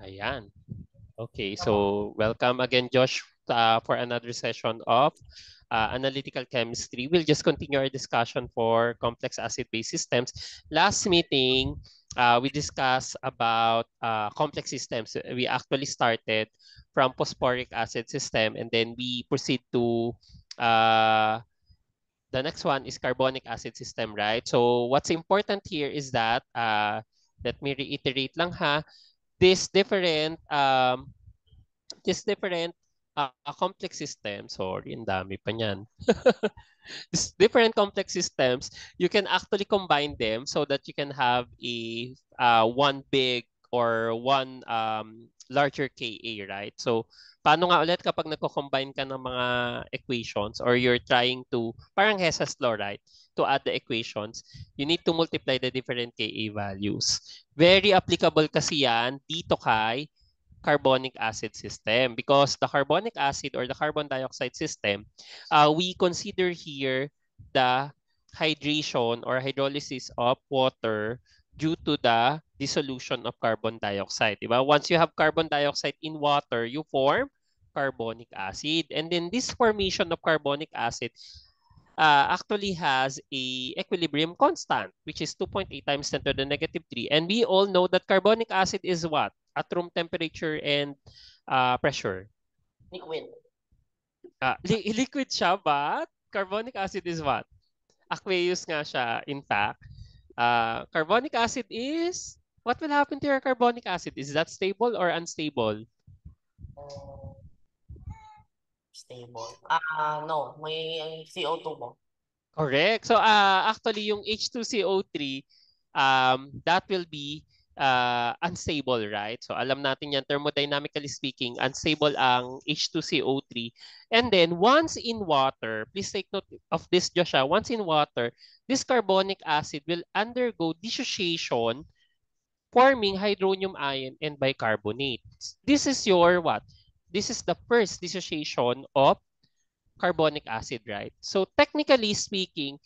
Ayan. Okay, so welcome again, Josh, for another session of analytical chemistry. We'll just continue our discussion for complex acid-base systems. Last meeting, we discussed about complex systems. We actually started from phosphoric acid system, and then we proceed to the next one is carbonic acid system, right? So what's important here is that, let me reiterate lang ha, this different complex system, sorry, ang dami pa niyan. These different complex systems, you can actually combine them so that you can have a one big or one larger Ka, right? So, paano nga ulit kapag nagko-combine ka ng mga equations or you're trying to, parang Hess's law, right? To add the equations, you need to multiply the different Ka values. Very applicable kasi yan dito kay carbonic acid system because the carbonic acid or the carbon dioxide system, we consider here the hydration or hydrolysis of water due to the dissolution of carbon dioxide. Diba? Once you have carbon dioxide in water, you form carbonic acid. And then this formation of carbonic acid actually has a equilibrium constant, which is 2.8 times 10 to the negative 3. And we all know that carbonic acid is what? At room temperature and pressure. Liquid. Liquid siya, but carbonic acid is what? Aqueous nga siya, in fact. Carbonic acid is, what will happen to your carbonic acid? Is that stable or unstable? Stable. No. May CO2 mo. Correct. So actually yung H2CO3, that will be unstable, right? So alam natin yan, thermodynamically speaking, unstable ang H2CO3. And then once in water, please take note of this, Joshua, once in water, this carbonic acid will undergo dissociation, forming hydronium ion and bicarbonate. This is your what? This is the first dissociation of carbonic acid, right? So technically speaking,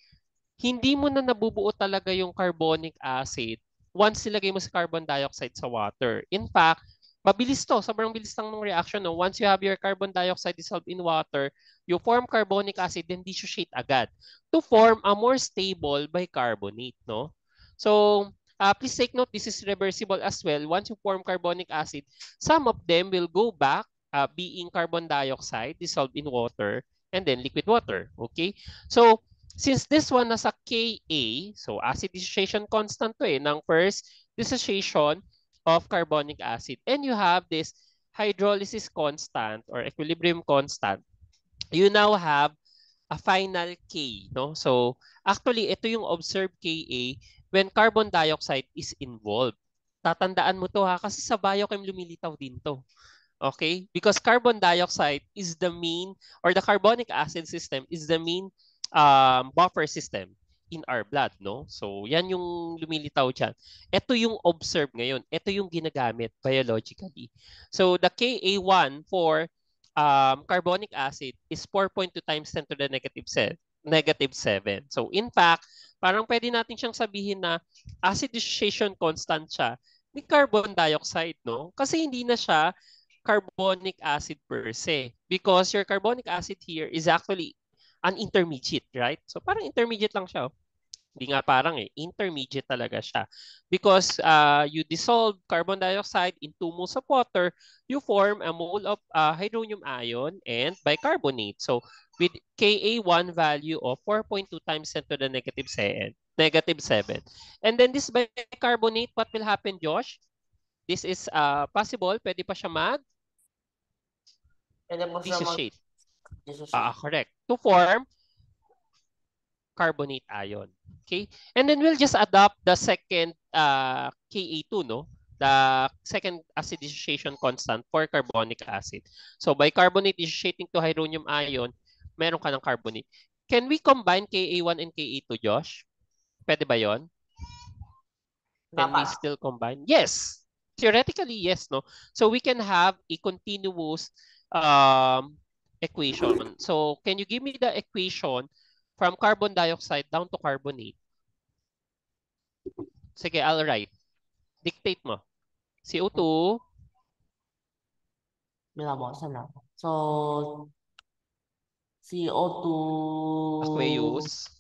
hindi mo na nabubuo talaga yung carbonic acid once nilagay mo sa carbon dioxide sa water. In fact, mabilis to. Sobrang bilis lang ng reaction. No? Once you have your carbon dioxide dissolved in water, you form carbonic acid, then dissociate agad to form a more stable bicarbonate. No? So, please take note, this is reversible as well. Once you form carbonic acid, some of them will go back being carbon dioxide dissolved in water and then liquid water. Okay? So, since this one nasa Ka, so acid dissociation constant to ng first dissociation of carbonic acid. And you have this hydrolysis constant or equilibrium constant. You now have a final K, no? So, actually, ito yung observed Ka when carbon dioxide is involved. Tatandaan mo to ha, kasi sa biochem lumilitaw din to. Okay? Because carbon dioxide is the main, or the carbonic acid system is the main buffer system in our blood, no? So, yan yung lumilitaw dyan. Ito yung observe ngayon. Ito yung ginagamit biologically. So, the Ka1 for carbonic acid is 4.2 times 10 to the negative 7. So, in fact, parang pwede natin siyang sabihin na acid dissociation constant siya ni carbon dioxide, no? Kasi hindi na siya carbonic acid per se because your carbonic acid here is actually an intermediate, right? So parang intermediate lang siya. Hindi nga parang intermediate talaga siya. Because you dissolve carbon dioxide in 2 moles of water, you form a mole of hydronium ion and bicarbonate. So with Ka1 value of 4.2 times 10 to the negative 7. And then this bicarbonate, what will happen, Josh? This is possible, pwede pa siya dissociate. Correct. To form carbonate ion. Okay? And then we'll just adopt the second Ka2, no? The second acid dissociation constant for carbonic acid. So bicarbonate dissociating to hydronium ion, meron ka ng carbonate. Can we combine Ka1 and Ka2, Josh? Pwede ba yon? Can we still combine? Yes. Theoretically, yes, no? So we can have a continuous equation. So can you give me the equation from carbon dioxide down to carbonate? Sige, I'll write. Dictate mo. CO2 Saan na? So, CO2 Aqueous.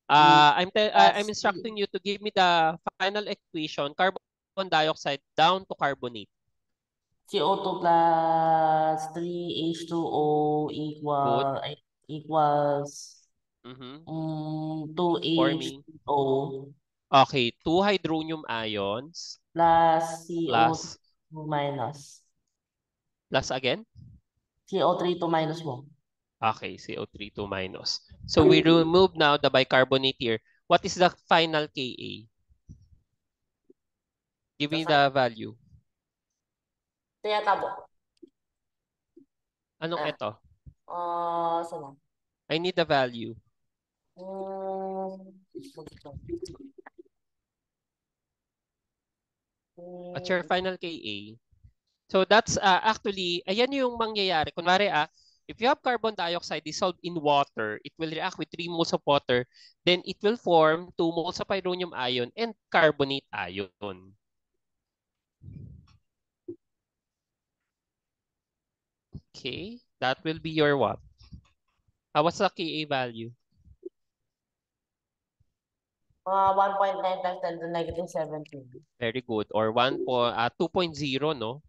I'm plus instructing you to give me the final equation, carbon dioxide down to carbonate. CO2 plus 3H2O Good. equals Mm-hmm. Forming. 2H2O Okay, 2 hydronium ions plus CO2 plus minus plus again. CO3 to minus mo. Okay, CO3 2 minus. So we remove now the bicarbonate here. What is the final Ka? Give me the value. Tinatabo. Anong ito? Saan na? I need the value. What's your final Ka? So that's actually, ayan yung mangyayari. Kunwari, if you have carbon dioxide dissolved in water, it will react with 3 moles of water, then it will form 2 moles of hydronium ion and carbonate ion. Okay, that will be your what? What's the Ka value? 1.9 times 10 to negative 17. Very good. Or 2.0, no?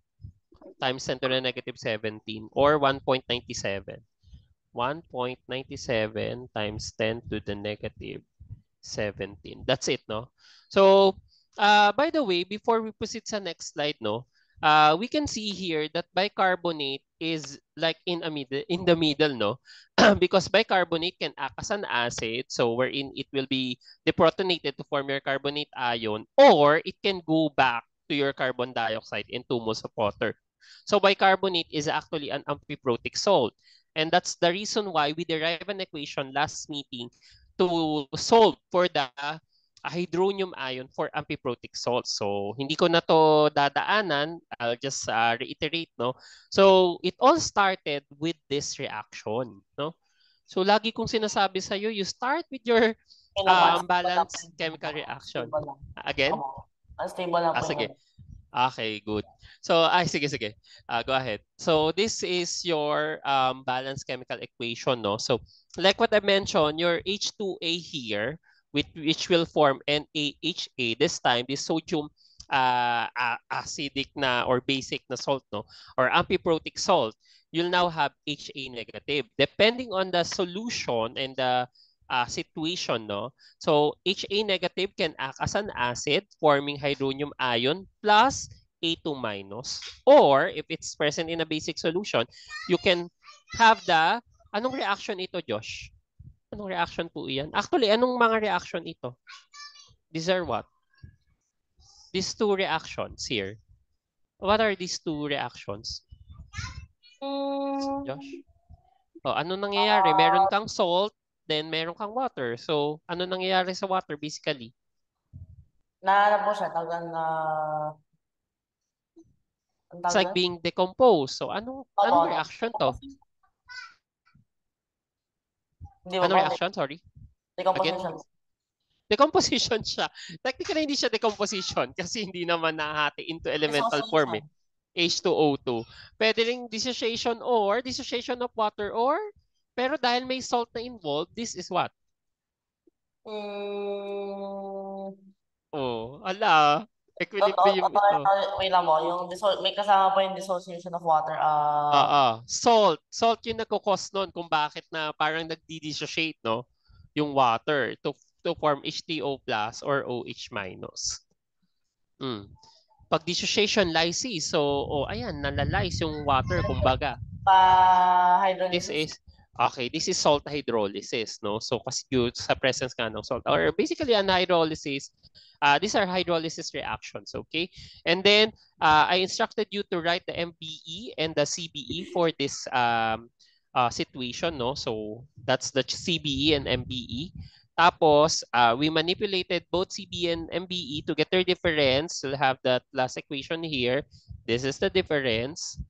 Times 10 to the negative 17 or 1.97. 1.97 times 10 to the negative 17. That's it, no? So, by the way, before we proceed sa next slide, no, we can see here that bicarbonate is like in the middle, no? Because bicarbonate can act as an acid, so wherein it will be deprotonated to form your carbonate ion, or it can go back to your carbon dioxide in 2 moles of water. So bicarbonate is actually an amphiprotic salt. And that's the reason why we derive an equation last meeting to solve for the hydronium ion for amphiprotic salt. So, hindi ko na to dadaanan. I'll just reiterate, no? So, it all started with this reaction, no? So, lagi kong sinasabi sa iyo, you start with your balanced chemical reaction. Again? Unstable lang po Sige. Okay, good. So, sige. Go ahead. So, this is your balanced chemical equation, no? So, like what I mentioned, your H2A here, which will form NaHA. This time, this sodium acidic na or basic na salt, no? Or amphiprotic salt, you'll now have HA negative. Depending on the solution and the situation, no? So HA negative can act as an acid forming hydronium ion plus A2 minus. Or if it's present in a basic solution, you can have the, anong reaction ito, Josh? Anong reaction po iyan? Actually, anong mga reaction ito? These are what? These two reactions here. What are these two reactions? Josh? Oh, ano nangyayari? Meron kang salt, then meron kang water. So, ano nangyayari sa water basically? Nahanap po siya, It's like being decomposed. So, anong reaction to? Anong reaction? Sorry. Decomposition. Again? Decomposition siya. Technically, hindi siya decomposition kasi hindi naman nahati into elemental form eh. H2O2. Pwede ring dissociation of water or, pero dahil may salt na involved, this is what? Oh, ala. Equilibrium ito. Wait lang mo, may kasama pa yung dissociation of water. Salt. Salt yung nagkukos nun kung bakit na parang nagdi-dissociate, no? Yung water to form H2O plus or OH minus. Pag dissociation lysis, so ayan, nalalize yung water kumbaga. Hydrolysis. This is salt hydrolysis, no? So kasi sa presence nga ng salt or basically an hydrolysis, these are hydrolysis reactions, okay? And then I instructed you to write the MBE and the CBE for this situation, no? So that's the CBE and MBE. Tapos, we manipulated both CBE and MBE to get their difference. We'll have that last equation here. This is the difference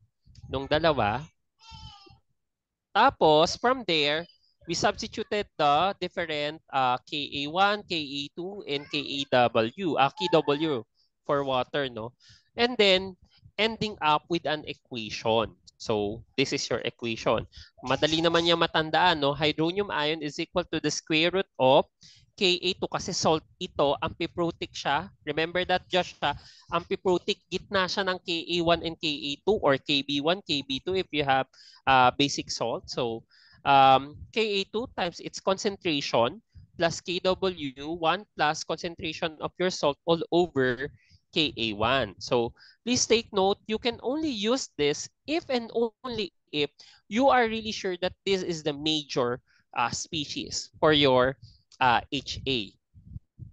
nung dalawa. Tapos, from there, we substituted the different Ka1, Ka2, and KW for water, no? And then, ending up with an equation. So, this is your equation. Madali naman niya matandaan, no? Hydronium ion is equal to the square root of Ka2 kasi salt ito, amphiprotic siya. Remember that, Josh, ha? Amphiprotic, gitna siya ng Ka1 and Ka2 or Kb1, Kb2 if you have basic salt. So, Ka2 times its concentration plus Kw1 plus concentration of your salt all over Ka1. So, please take note, you can only use this if and only if you are really sure that this is the major species for your HA.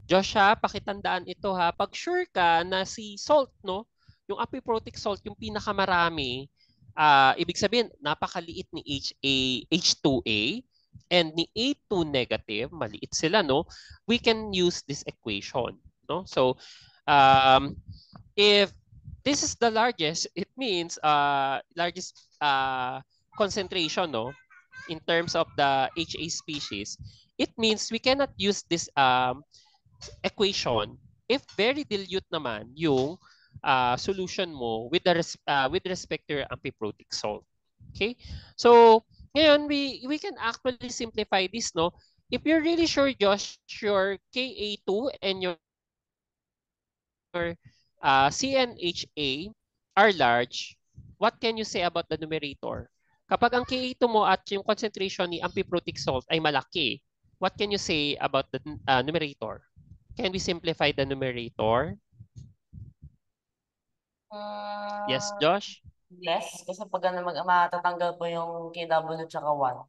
Joshua, pakitandaan ito ha. Pag sure ka na si salt, no, yung apiprotic salt, yung pinakamarami, ibig sabihin, napakaliit ni H2A and ni A2 negative, maliit sila, no, we can use this equation. No? So, if this is the largest, it means largest concentration, no, in terms of the HA species, it means we cannot use this equation if very dilute naman yung solution mo with respect to your amphiprotic salt. Okay? So, ngayon we can actually simplify this, no? If you're really sure, Josh, your Ka2 and your CnHA are large, what can you say about the numerator? Kapag ang Ka2 mo at yung concentration ni amphiprotic salt ay malaki, what can you say about the numerator? Can we simplify the numerator? Yes, Josh? Yes, kasi pag matatanggal po yung KW tsaka 1.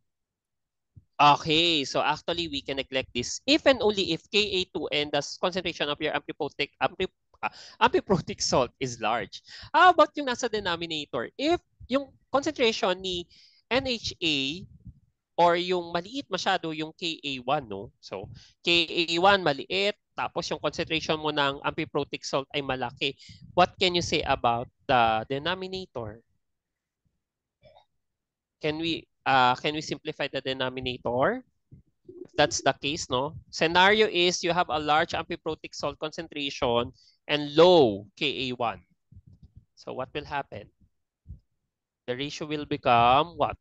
Okay, so actually we can neglect this if and only if Ka2 and the concentration of your amphiprotic salt is large. How about yung nasa denominator? If yung concentration ni NHA or yung maliit masyado yung Ka1, no? So, Ka1 maliit, tapos yung concentration mo ng amphiprotic salt ay malaki. What can you say about the denominator? Can we simplify the denominator? If that's the case, no? Scenario is you have a large amphiprotic salt concentration and low Ka1. So what will happen? The ratio will become what?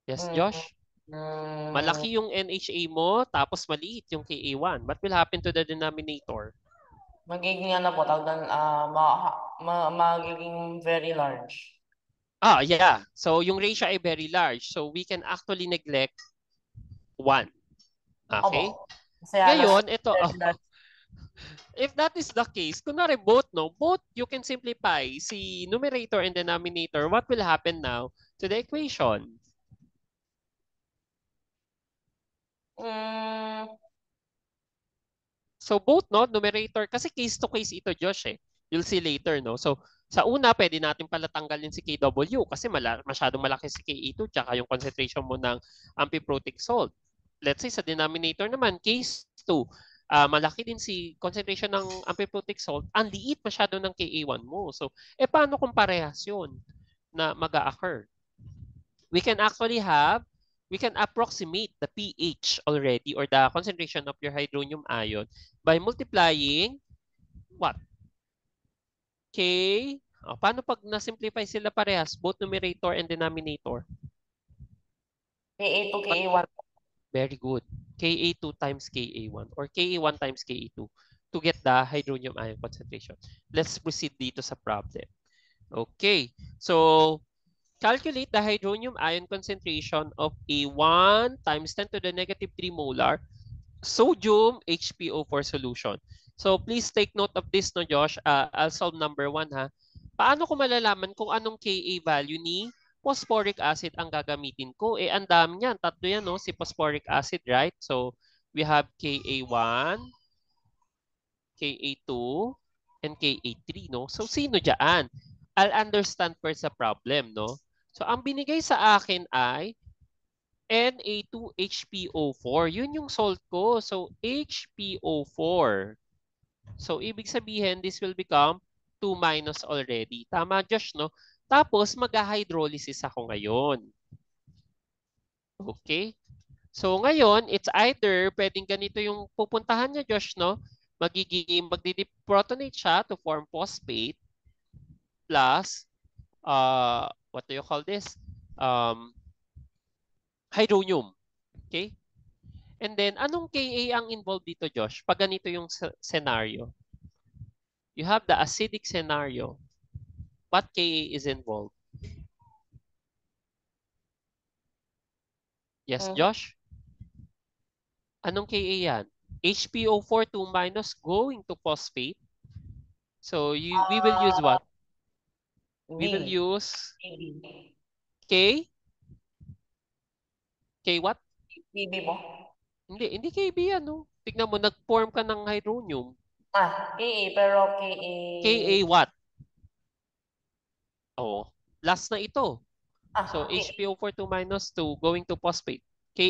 Yes, Josh? Malaki yung NHA mo, tapos maliit yung Ka1. What will happen to the denominator? Magiging po, magiging very large. Yeah. So yung ratio ay very large. So we can actually neglect 1. Okay? Ngayon, ito. If that is the case, kunwari both, no? Both, you can simplify si numerator and denominator. What will happen now to the equation? So both, no, numerator, kasi case to case ito, Josh, eh. You'll see later, no? So sa una, pwede natin pala tanggalin si KW kasi masyadong malaki si Ka2 tsaka yung concentration mo ng amphiprotic salt. Let's say sa denominator naman, case 2, malaki din si concentration ng amphiprotic salt, ang liit masyado ng Ka1 mo. So, paano kung parehas yun na mag-a-occur? We can approximate the pH already or the concentration of your hydronium ion by multiplying what? K. Paano pag na-simplify sila parehas, both numerator and denominator? Ka2, Ka1. Very good. Ka2 times Ka1 or Ka1 times Ka2 to get the hydronium ion concentration. Let's proceed dito sa problem. Okay. So, calculate the hydronium ion concentration of a 1 times 10 to the negative 3 molar sodium HPO4 solution. So please take note of this, no, Josh. I'll solve number 1, ha. Paano ko malalaman kung anong Ka value ni phosphoric acid ang gagamitin ko? Ang dami niyan. Tatlo yan, no? Si phosphoric acid, right? So we have Ka1, Ka2, and Ka3, no? So sino dyan? I'll understand first the problem, no? So ang binigay sa akin ay Na2HPO4. Yun yung salt ko. So HPO4. So ibig sabihin, this will become 2 minus already. Tama, Josh, no? Tapos mag-hydrolysis ako ngayon. Okay? So ngayon, it's either pwedeng ganito yung pupuntahan niya, Josh, no? Magdiprotonate siya to form phosphate. plus, what do you call this? Hydronium. Okay? And then, anong Ka ang involved dito, Josh? Pag ganito yung scenario. You have the acidic scenario. What Ka is involved? Yes, Josh? Anong Ka yan? HPO4 2 minus going to phosphate. So, we will use what? We will use K? K what? KB mo? Hindi KB yan, no? Tignan mo, nag-form ka ng hydronium. KA, pero KA... Ka what? Oh, last na ito. So, KA. HPO4 2 minus 2 going to phosphate. Ka?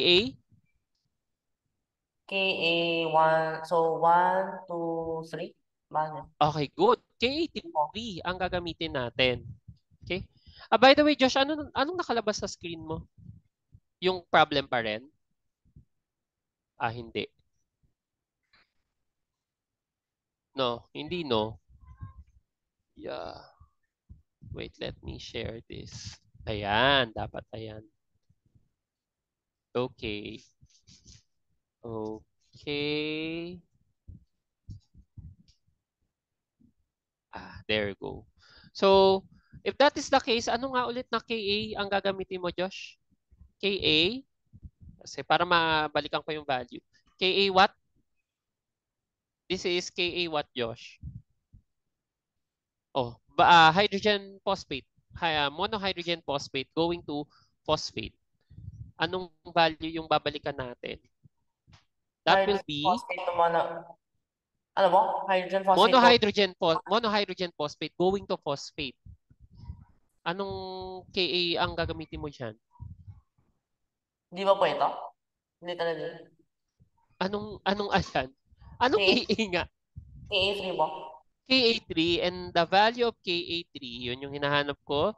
KA1, so 1, 2, 3. Bakit? Okay, good. Ka3 ang gagamitin natin. Okay? By the way, Josh, anong nakalabas sa screen mo? Yung problem pa rin? Hindi. No, hindi no. Yeah. Wait, let me share this. Ayan, dapat ayan. Okay. Okay. There you go. So, if that is the case, ano nga ulit na Ka ang gagamitin mo, Josh? Ka? Kasi para mabalikan ko yung value. Ka what? This is Ka what, Josh? Oh, hydrogen phosphate. Monohydrogen phosphate going to phosphate. Anong value yung babalikan natin? That will be phosphate ano mo? Hydrogen phosphate. monohydrogen phosphate going to phosphate. Anong Ka ang gagamitin mo diyan? Di ba po ito? Hindi talaga. Anong ayan? Anong Ka nga? KA3 mo? Ka3 and the value of Ka3, yun yung hinahanap ko.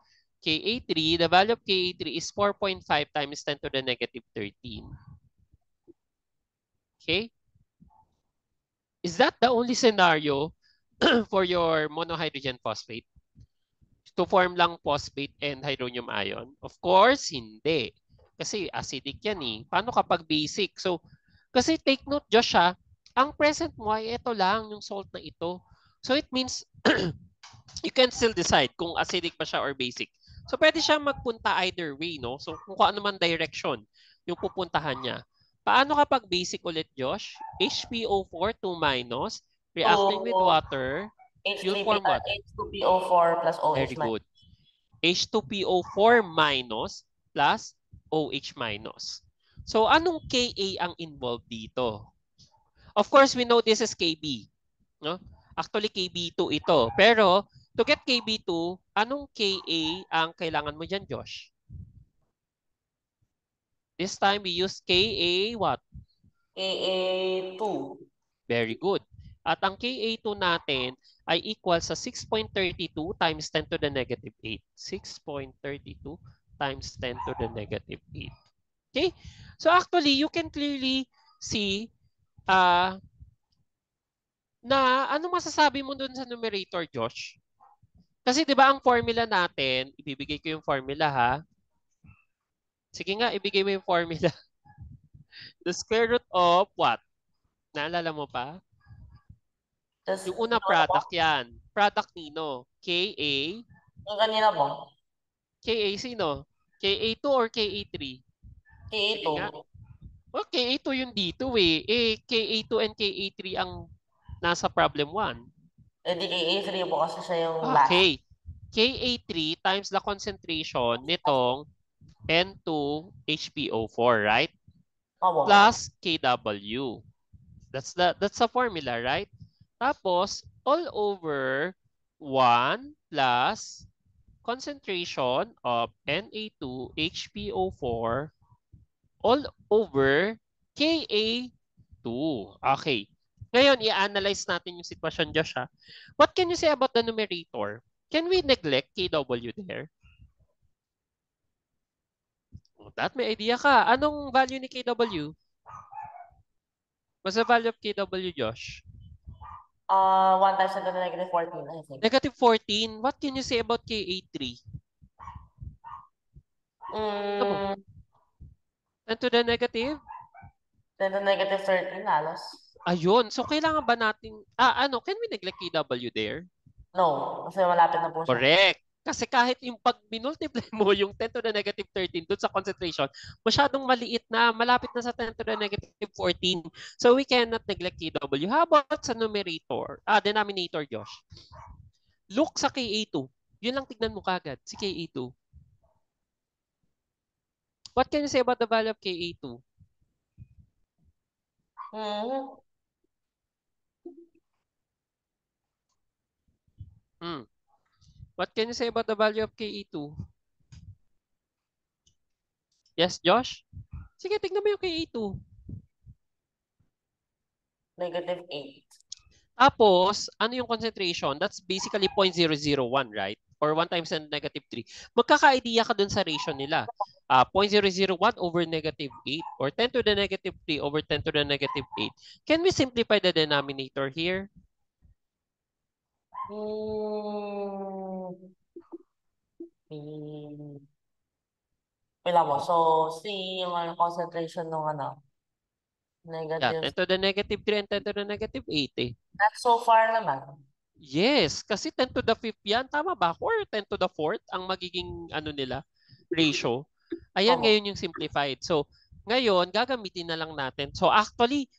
Ka3, the value of Ka3 is 4.5 times 10 to the negative 13. Okay? Is that the only scenario for your monohydrogen phosphate? To form lang phosphate and hydronium ion? Of course, hindi. Kasi acidic yan eh. Paano kapag basic? So, kasi take note, Josh ang present mo ay ito lang, yung salt na ito. So, it means you can still decide kung acidic pa siya or basic. So, pwede siya magpunta either way, no? So, kung ano man direction yung pupuntahan niya. Paano kapag basic ulit, Josh? HPO4 2 minus, reacting with water, you'll form what? H2PO4 plus OH. Very good. H2PO4 minus plus OH minus. So, anong Ka ang involved dito? Of course, we know this is Kb. No? Actually, Kb2 ito. Pero, to get Kb2, anong Ka ang kailangan mo dyan, Josh? This time, we use Ka what? Ka2. Very good. At ang Ka2 natin ay equal sa 6.32 times 10 to the negative 8. 6.32 times 10 to the negative 8. Okay? So actually, you can clearly see na ano masasabi mo dun sa numerator, Josh? Kasi 'di ba ang formula natin, ibibigay ko yung formula ha. Sige nga, ibigay mo yung formula. The square root of what? Naalala mo pa? Yung una product yan. Product nino. Ka. Yung kanina mo? Ka sino? Ka2 or Ka3? Ka2. Sige nga. Well, Ka2 yung dito eh. Ka2 and Ka3 ang nasa problem 1. Di Ka3 mo kasi siya yung last. Okay. Ka3 times the concentration nitong N2HPO4, right? Plus Kw. That's the formula, right? Tapos, all over 1 plus concentration of Na2HPO4 all over Ka2. Okay. Ngayon, i-analyze natin yung sitwasyon, Josh. What can you say about the numerator? Can we neglect Kw there? That may idea ka. Anong value ni Kw? What's the value of Kw, Josh? 1 times 10 to the negative 14, I think. Negative 14. What can you say about Ka3? Ano? 10 to the negative? 10 to the negative 13, halos. Ayun. So, kailangan ba natin, can we neglect KW there? No, kasi malapit na po siya. Correct. Kasi kahit yung pag minultiply mo yung 10 to the negative 13 dun sa concentration, masyadong maliit na, malapit na sa 10 to the negative 14. So we cannot neglect KW. How about sa numerator? Denominator, Josh. Look sa Ka2. Yun lang tignan mo kagad, si Ka2. What can you say about the value of Ka2? What can you say about the value of Ka2? Yes, Josh? Sige, tignan mo yung Ka2. Negative 8. Tapos, ano yung concentration? That's basically 0.001, right? Or 1 times 10 to the negative 3. Magkaka-idea ka dun sa ratio nila. 0.001 over negative 8 or 10 to the negative 3 over 10 to the negative 8. Can we simplify the denominator here? Wala mo. So, C yung concentration ng Yeah, 10 negative. to the negative 3 and 10 to the negative 8 eh. That's so far naman. Yes, kasi 10 to the 5th yan. Tama ba? Or 10 to the 4th ang magiging nila, ratio. Ayan ngayon yung simplified. So, ngayon, gagamitin na lang natin. So, actually,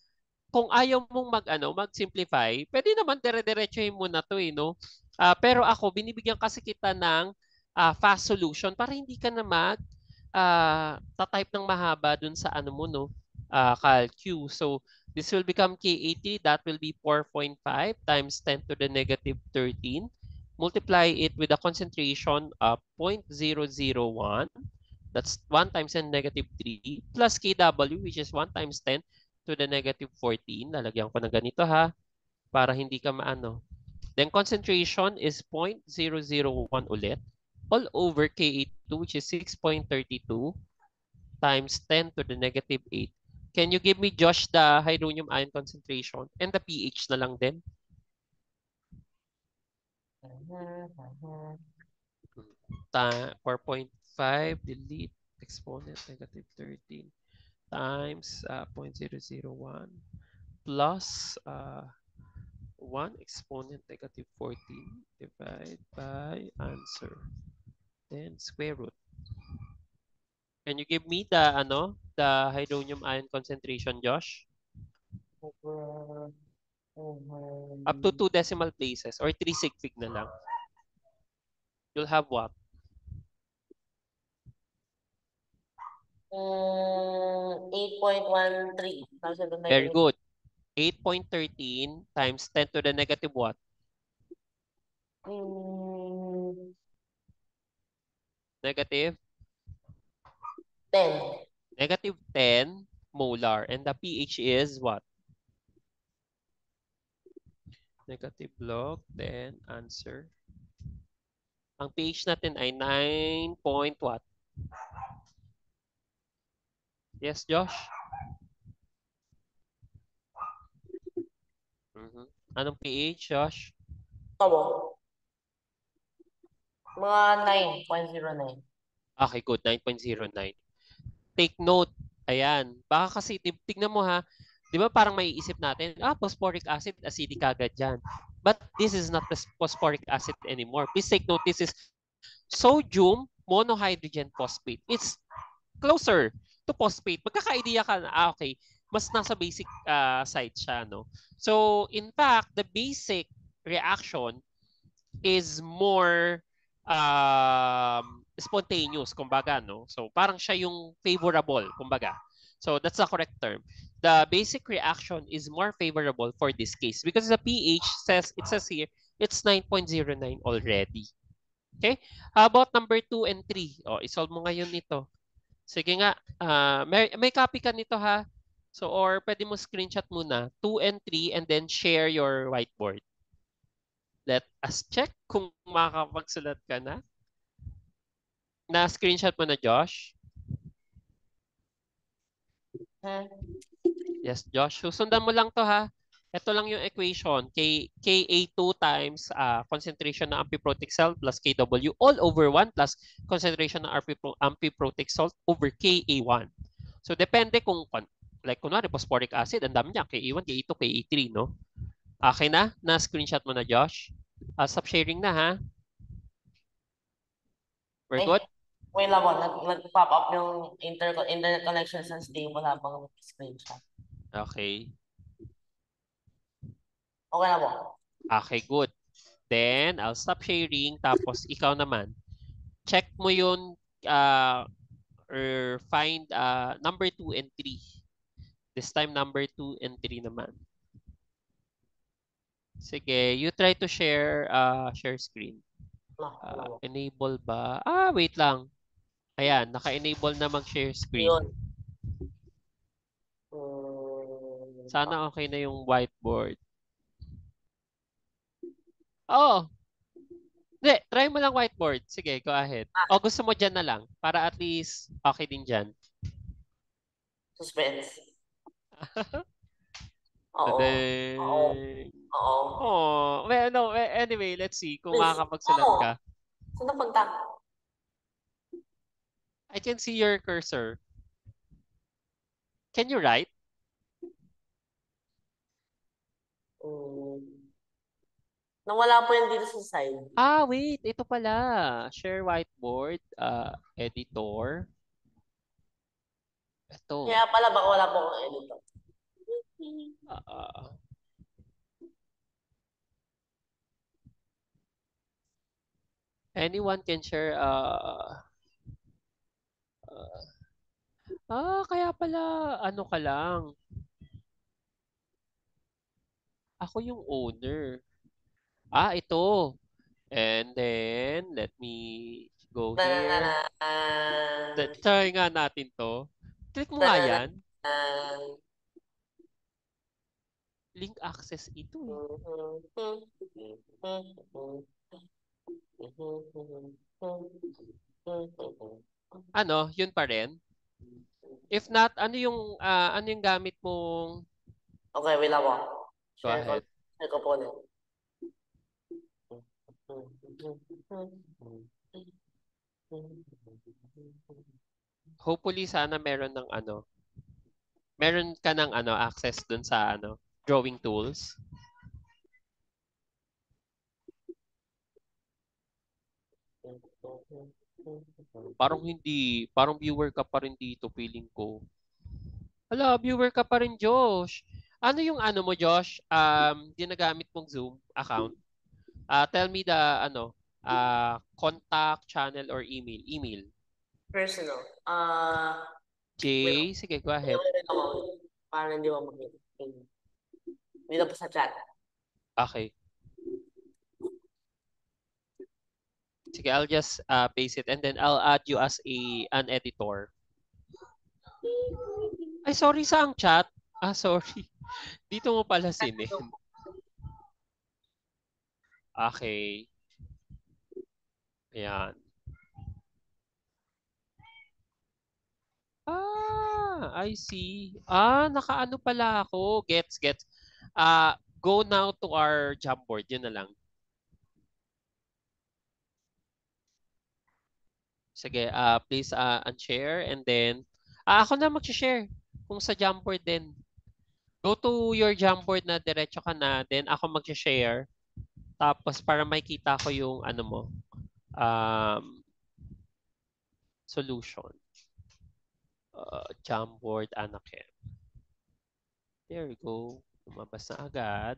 kung ayaw mong mag-simplify, pwede naman dire-diretsuhin mo na to eh, no? Pero ako, binibigyan kasi kita ng fast solution para hindi ka na ta-type ng mahaba dun sa mo, no? CalQ. So, this will become Ka3. That will be 4.5 times 10 to the negative 13. Multiply it with a concentration of 0.001. That's 1 times 10 negative 3 plus Kw, which is 1 times 10 to the negative 14. Lalagyan ko ng ganito ha, para hindi ka maano. Then concentration is 0.001 ulit, all over Ka2, which is 6.32 times 10 to the negative 8. Can you give me, Josh, the hydronium ion concentration and the pH na lang din? 4.5 delete exponent negative 13 times 0.001 plus 1 exponent negative 14 divided by answer. Then square root. Can you give me the hydronium ion concentration, Josh? Up to 2 decimal places or 3 sig fig na lang. You'll have what? 8.13. Very good. 8.13 times 10 to the negative what? Negative? 10. Negative 10 molar. And the pH is what? Negative log, then answer. Ang pH natin ay 9 point what? Yes, Josh? Anong pH, Josh? Tabo. Mga 9.09. Okay, good. 9.09. Take note. Ayan. Baka kasi, tignan mo ha, di ba parang maiisip natin, phosphoric acid, acidic agad dyan. But this is not the phosphoric acid anymore. Please take note, this is sodium monohydrogen phosphate. It's closer to phosphate. Magkaka-idea ka na, okay, mas nasa basic side siya, no? So, in fact, the basic reaction is more spontaneous, kumbaga, no? So, parang siya yung favorable, kumbaga. So, that's the correct term. The basic reaction is more favorable for this case because the pH says here, it's 9.09 already. Okay? How about number 2 and 3? O, isolve mo ngayon ito. Sige nga, may copy ka nito ha. So, or pwede mo screenshot muna 2 and 3 and then share your whiteboard. Let us check kung makakapagsulat ka na. Na-screenshot mo na, Josh? Yes, Josh. Susundan mo lang to ha. Ito lang yung equation. Ka2 times concentration ng amphiprotic salt plus Kw all over 1 plus concentration ng amphiprotic salt over Ka1. So, depende kung, like, kunwari, phosphoric acid, ang dami niya, Ka1, Ka2, Ka3, no? Okay na? Na-screenshot mo na, Josh? Stop sharing na, ha? We're good? Wait lang po, nag-pop up yung internet connection sa stable habang screenshot. Okay. Okay na po. Okay, good. Then, I'll stop sharing. Tapos, ikaw naman. Check mo yun or find number 2 and 3. This time, number 2 and 3 naman. Sige, you try to share screen. Enable ba? Wait lang. Ayan, naka-enable na mag-share screen. Yun. Sana okay na yung whiteboard. Oo. Hindi, try mo lang whiteboard. Sige, go ahead. O gusto mo dyan na lang para at least okay din dyan. Suspense. Oo. Oh, well, no, anyway, let's see kung makakapagsulat ka. Saan napunta? I can see your cursor. Can you write? Nawala po yung dito sa side. Wait. Ito pala. Share whiteboard. Editor. Ito. Kaya pala baka wala po akong editor. Anyone can share. Kaya pala. Ano ka lang. Ako yung owner. Ito. And then, let me go here. Try nga natin to. Click mo nga yan. Link access ito eh. Ano? Yun pa rin? If not, ano yung gamit mong... Okay, wait lang po. Go ahead. Share ko po ulit. Hopefully, sana meron ng meron ka ng access dun sa drawing tools. Parang viewer ka pa rin dito, feeling ko. Hala, viewer ka pa rin, Josh. Ano yung mo, Josh? Ginagamit mong Zoom account? Tell me the contact, channel, or email. Email. Personal. Jay, sige, go ahead. Para hindi mo makita. Dito po sa chat. Okay. Sige, I'll just paste it and then I'll add you as an editor. Ay, sorry, saang chat? Sorry. Dito mo pala sinend. Okay. Ayan. I see. Nakaano pala ako. Gets. Go now to our Jamboard. Yun na lang. Sige, please unshare and then ako na mag-share kung sa Jamboard din. Go to your Jamboard na diretso ka na, then ako mag-share. Tapos para makita ko yung mo, solution. Jamboard Anakem. There we go. Lumabas na agad.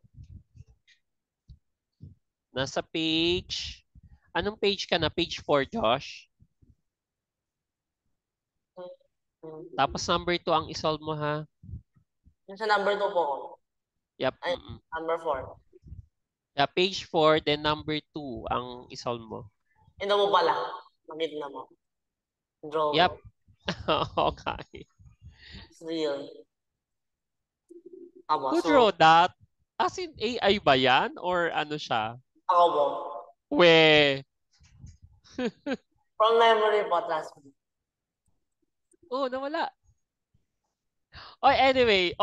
Nasa page. Anong page ka na? Page 4, Josh? Tapos number 2 ang isolve mo, ha? Yung sa number 2 po. Yep. Ay, number 4. Yeah, page 4, then number 2 ang isolve mo. Ito mo pala. Makita na mo. Draw. Yep. Okay. It's real. Who draw that? As in AI ba yan? Or ano siya? Ako po. We. From memory po, trust me. Nawala. Anyway.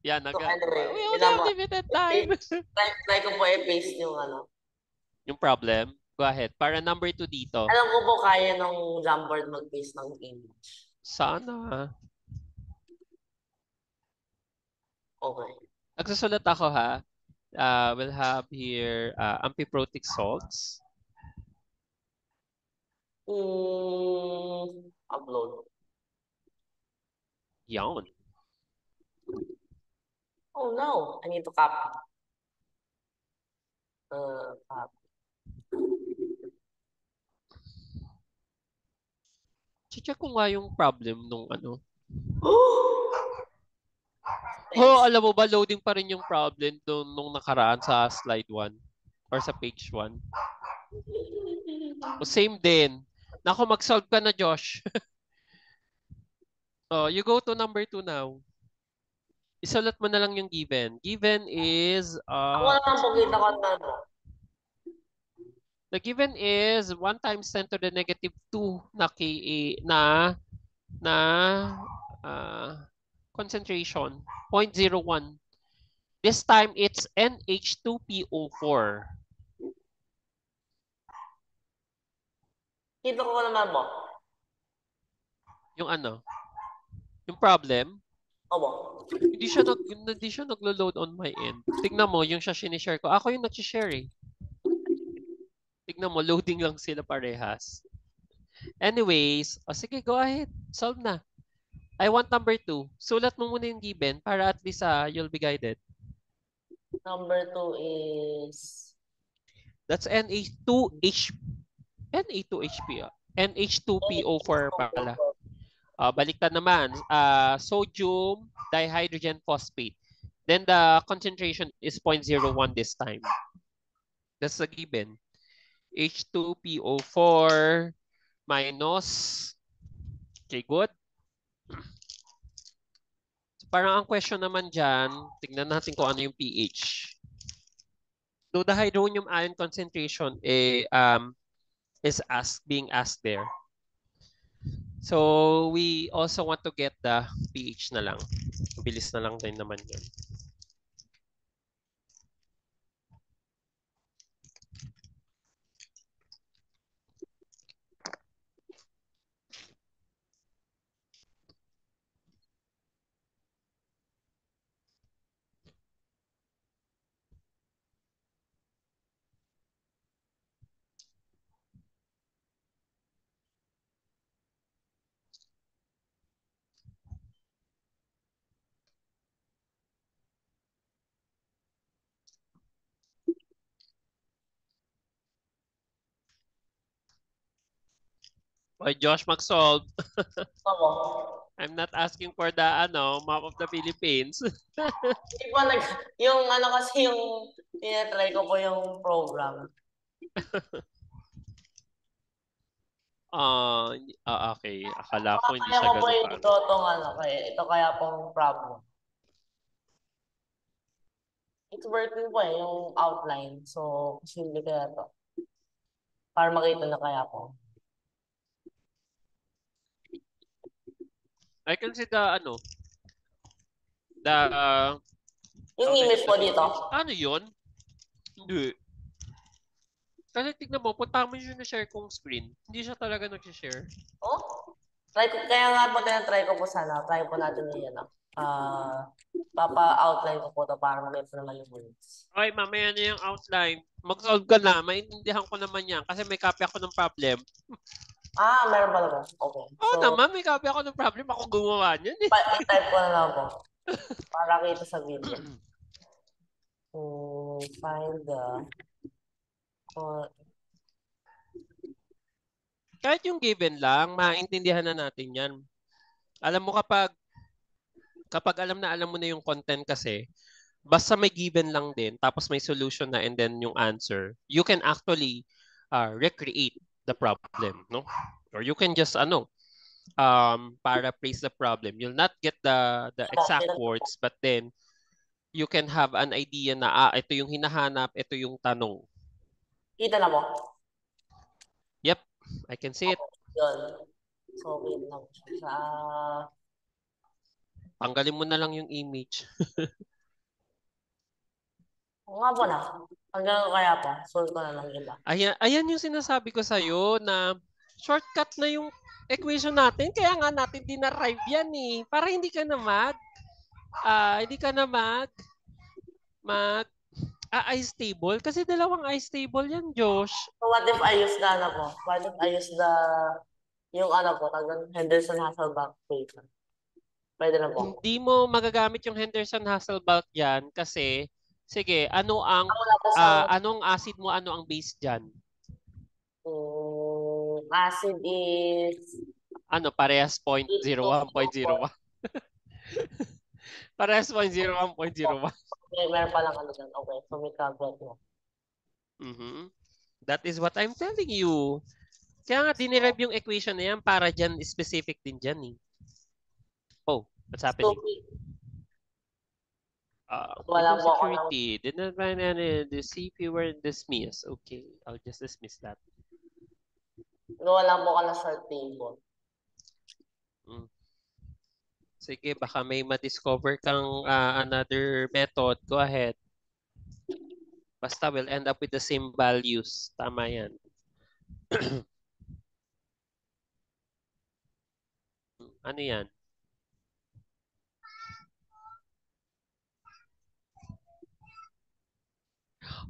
Yan, So anyway, we only have limited time. try ko po i-paste yung ano. Yung problem. Go ahead. Para number 2 dito. Alam ko po kaya nung Jamboard mag-paste ng image. Sana. Okay. Nagsusulat ako ha. We'll have here amphiprotic salts. Upload. Yawn. Oh no, I need to copy. Copy. Check ko nga yung problem nung ano. Thanks. Alam mo ba, loading pa rin yung problem nung nakaraan sa slide 1 or sa page 1. Same din. Nako, mag-solve ka na, Josh. You go to number 2 now. Isulat mo na lang yung given. Given is... Ako naman po kita ko na ano. The given is 1 times 10 to the negative 2 na concentration, 0.01. This time, it's NH2PO4. Kita ko naman mo. Yung ano? Yung problem? Opo. Hindi siya naglo-load on my end. Tignan mo, yung siya sinishare ko. Ako yung nag-share eh. Tignan mo, loading lang sila parehas. Anyways, sige, go ahead. Solve na. I want number 2. Sulat mo muna yung given para at least you'll be guided. Number 2 is... That's NH2HP. NH2PO4 pala. Baliktad naman. Sodium dihydrogen phosphate. Then the concentration is 0.01 this time. That's the given. H2PO4 minus. Okay, good. So, parang ang question naman dyan, tignan natin kung ano yung pH. So the hydronium ion concentration is being asked there. So we also want to get the pH na lang. Bilis na lang din naman yun. Okay, Josh, mag-solve. Opo. I'm not asking for the map of the Philippines. Hindi po yung ano kasi yung tinatry ko po yung program. Okay. Akala ko hindi Kaya siya ko po ganun ito tong ano, ito kaya pong problem. It's working po yung outline. So, simple kaya to. Para makita na kaya po. I can see the Yung image po dito. Ano yun? Hindi. Kasi tignan mo, punta mo yung na-share kong screen. Hindi siya talaga nag-share. Oh? Kaya nga po try ko po sana. Try po natin yun. Papa-outline ko po to para makita naman yung words. Okay, mamaya na yung outline. Mag-solve ka na. Maintindihan ko naman yan. Kasi may copy ako ng problem. Meron pala po. Okay. Oo naman, may copy ako ng problem. Ako gumawa niyan eh. I-type ko na lang po. Para kita sa video. Find the... Kahit yung given lang, maintindihan na natin yan. Alam mo kapag alam mo na yung content kasi, basta may given lang din, tapos may solution na and then yung answer, you can actually recreate the problem, no? Or you can just paraphrase the problem. You'll not get the exact words, but then you can have an idea na ito yung hinahanap, ito yung tanong. Kita na mo? Yep, I can see it. Yun. So, wait lang. Tanggalin mo na lang yung image. Oo nga pala. Hanggang kaya pa. Solve ko na lang iba. Ayan yung sinasabi ko sa'yo na shortcut na yung equation natin. Kaya nga natin dinarive yan eh. Para hindi ka na mag ice table. Kasi dalawang ice table yan, Josh. So what if I use the ano po? What if I use yung ano po, Henderson Hasselbalch equation? Pwede na po. Hindi mo magagamit yung Henderson-Hasselbalch dyan kasi, sige, Wala po sa anong acid mo, ano ang base dyan? acid is Ano, parehas 0.01.01. Parehas 0.01.01. Okay, meron palang ano dyan. Okay, so may caveat mo. That is what I'm telling you. Kaya nga, dinerive yung equation na yan para dyan, specific din dyan eh. Oh, what's happening? Wala po ako ng... Security. Did not find any, the CP were dismissed. Okay, I'll just dismiss that. Wala po ka na short table. Sige, baka may ma-discover kang another method. Go ahead. Basta we'll end up with the same values. Tama yan. Ano yan?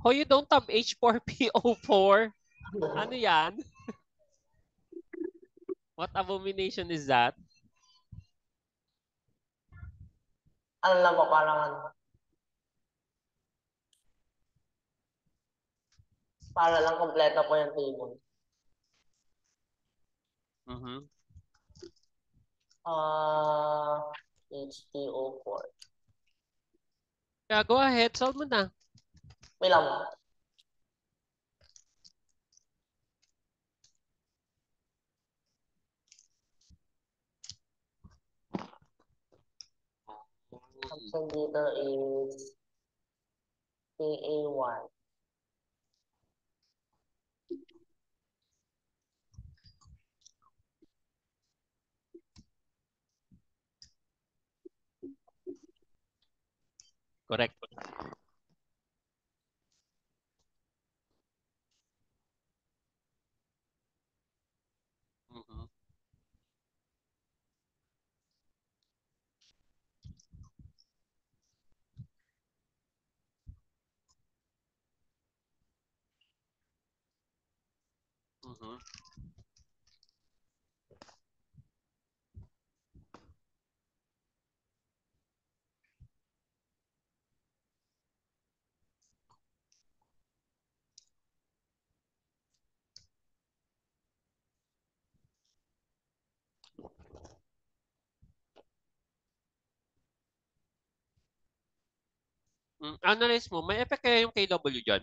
Oh, you don't have H4PO4? Ano yan? What abomination is that? Ano lang po, parang ano. Para lang kompleto po yung table. H2O4. Yeah, go ahead. Solve mo na. May lang mo. Option dito is Ka1. Correct. Analyze mo, may effect kaya yung KW dyan?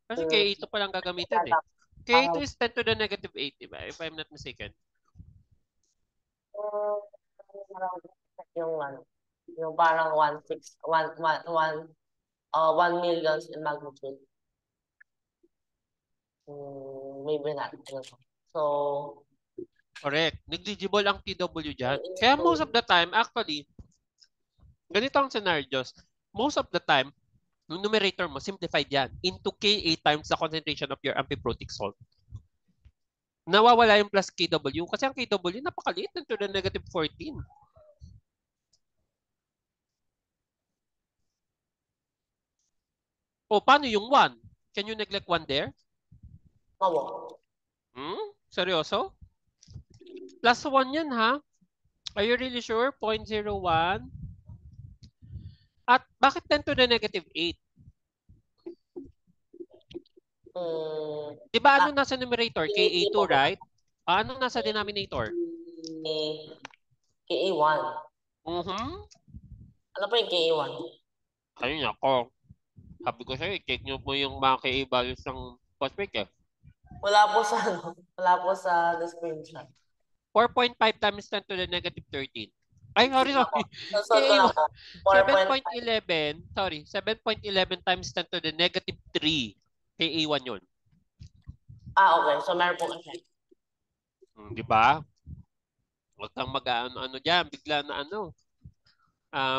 Kasi K8 pa lang gagamitin eh. K8 is 10 to the negative 8, diba? If I'm not mistaken. Yung parang 1 millions in magnitude. Maybe not. So, correct. Negligible ang TW dyan. Kaya most of the time, actually, ganito ang scenarios. Most of the time, yung numerator mo, simplified yan into Ka times the concentration of your amphiprotic salt. Nawawala yung plus KW kasi ang KW napakaliit to the negative 14. O, paano yung 1? Can you neglect 1 there? Oo. Seryoso? Plus 1 yan ha? Are you really sure? 0.01? At bakit 10 to the negative 8? Diba ano nasa numerator? Ka2, right? Anong nasa denominator? Ka1. Ano po yung Ka1? Ayun ako. Sabi ko sa'yo, check nyo po yung mga Ka values ng phosphate eh. Wala po sa the screenshot. 4.5 times 10 to the negative 13. Ay, sorry. 7.11, 7.11 times 10 to the negative 3. Ka1 yun. Okay. So, meron pong effect. Di ba? Huwag kang mag-ano dyan. Bigla na ano.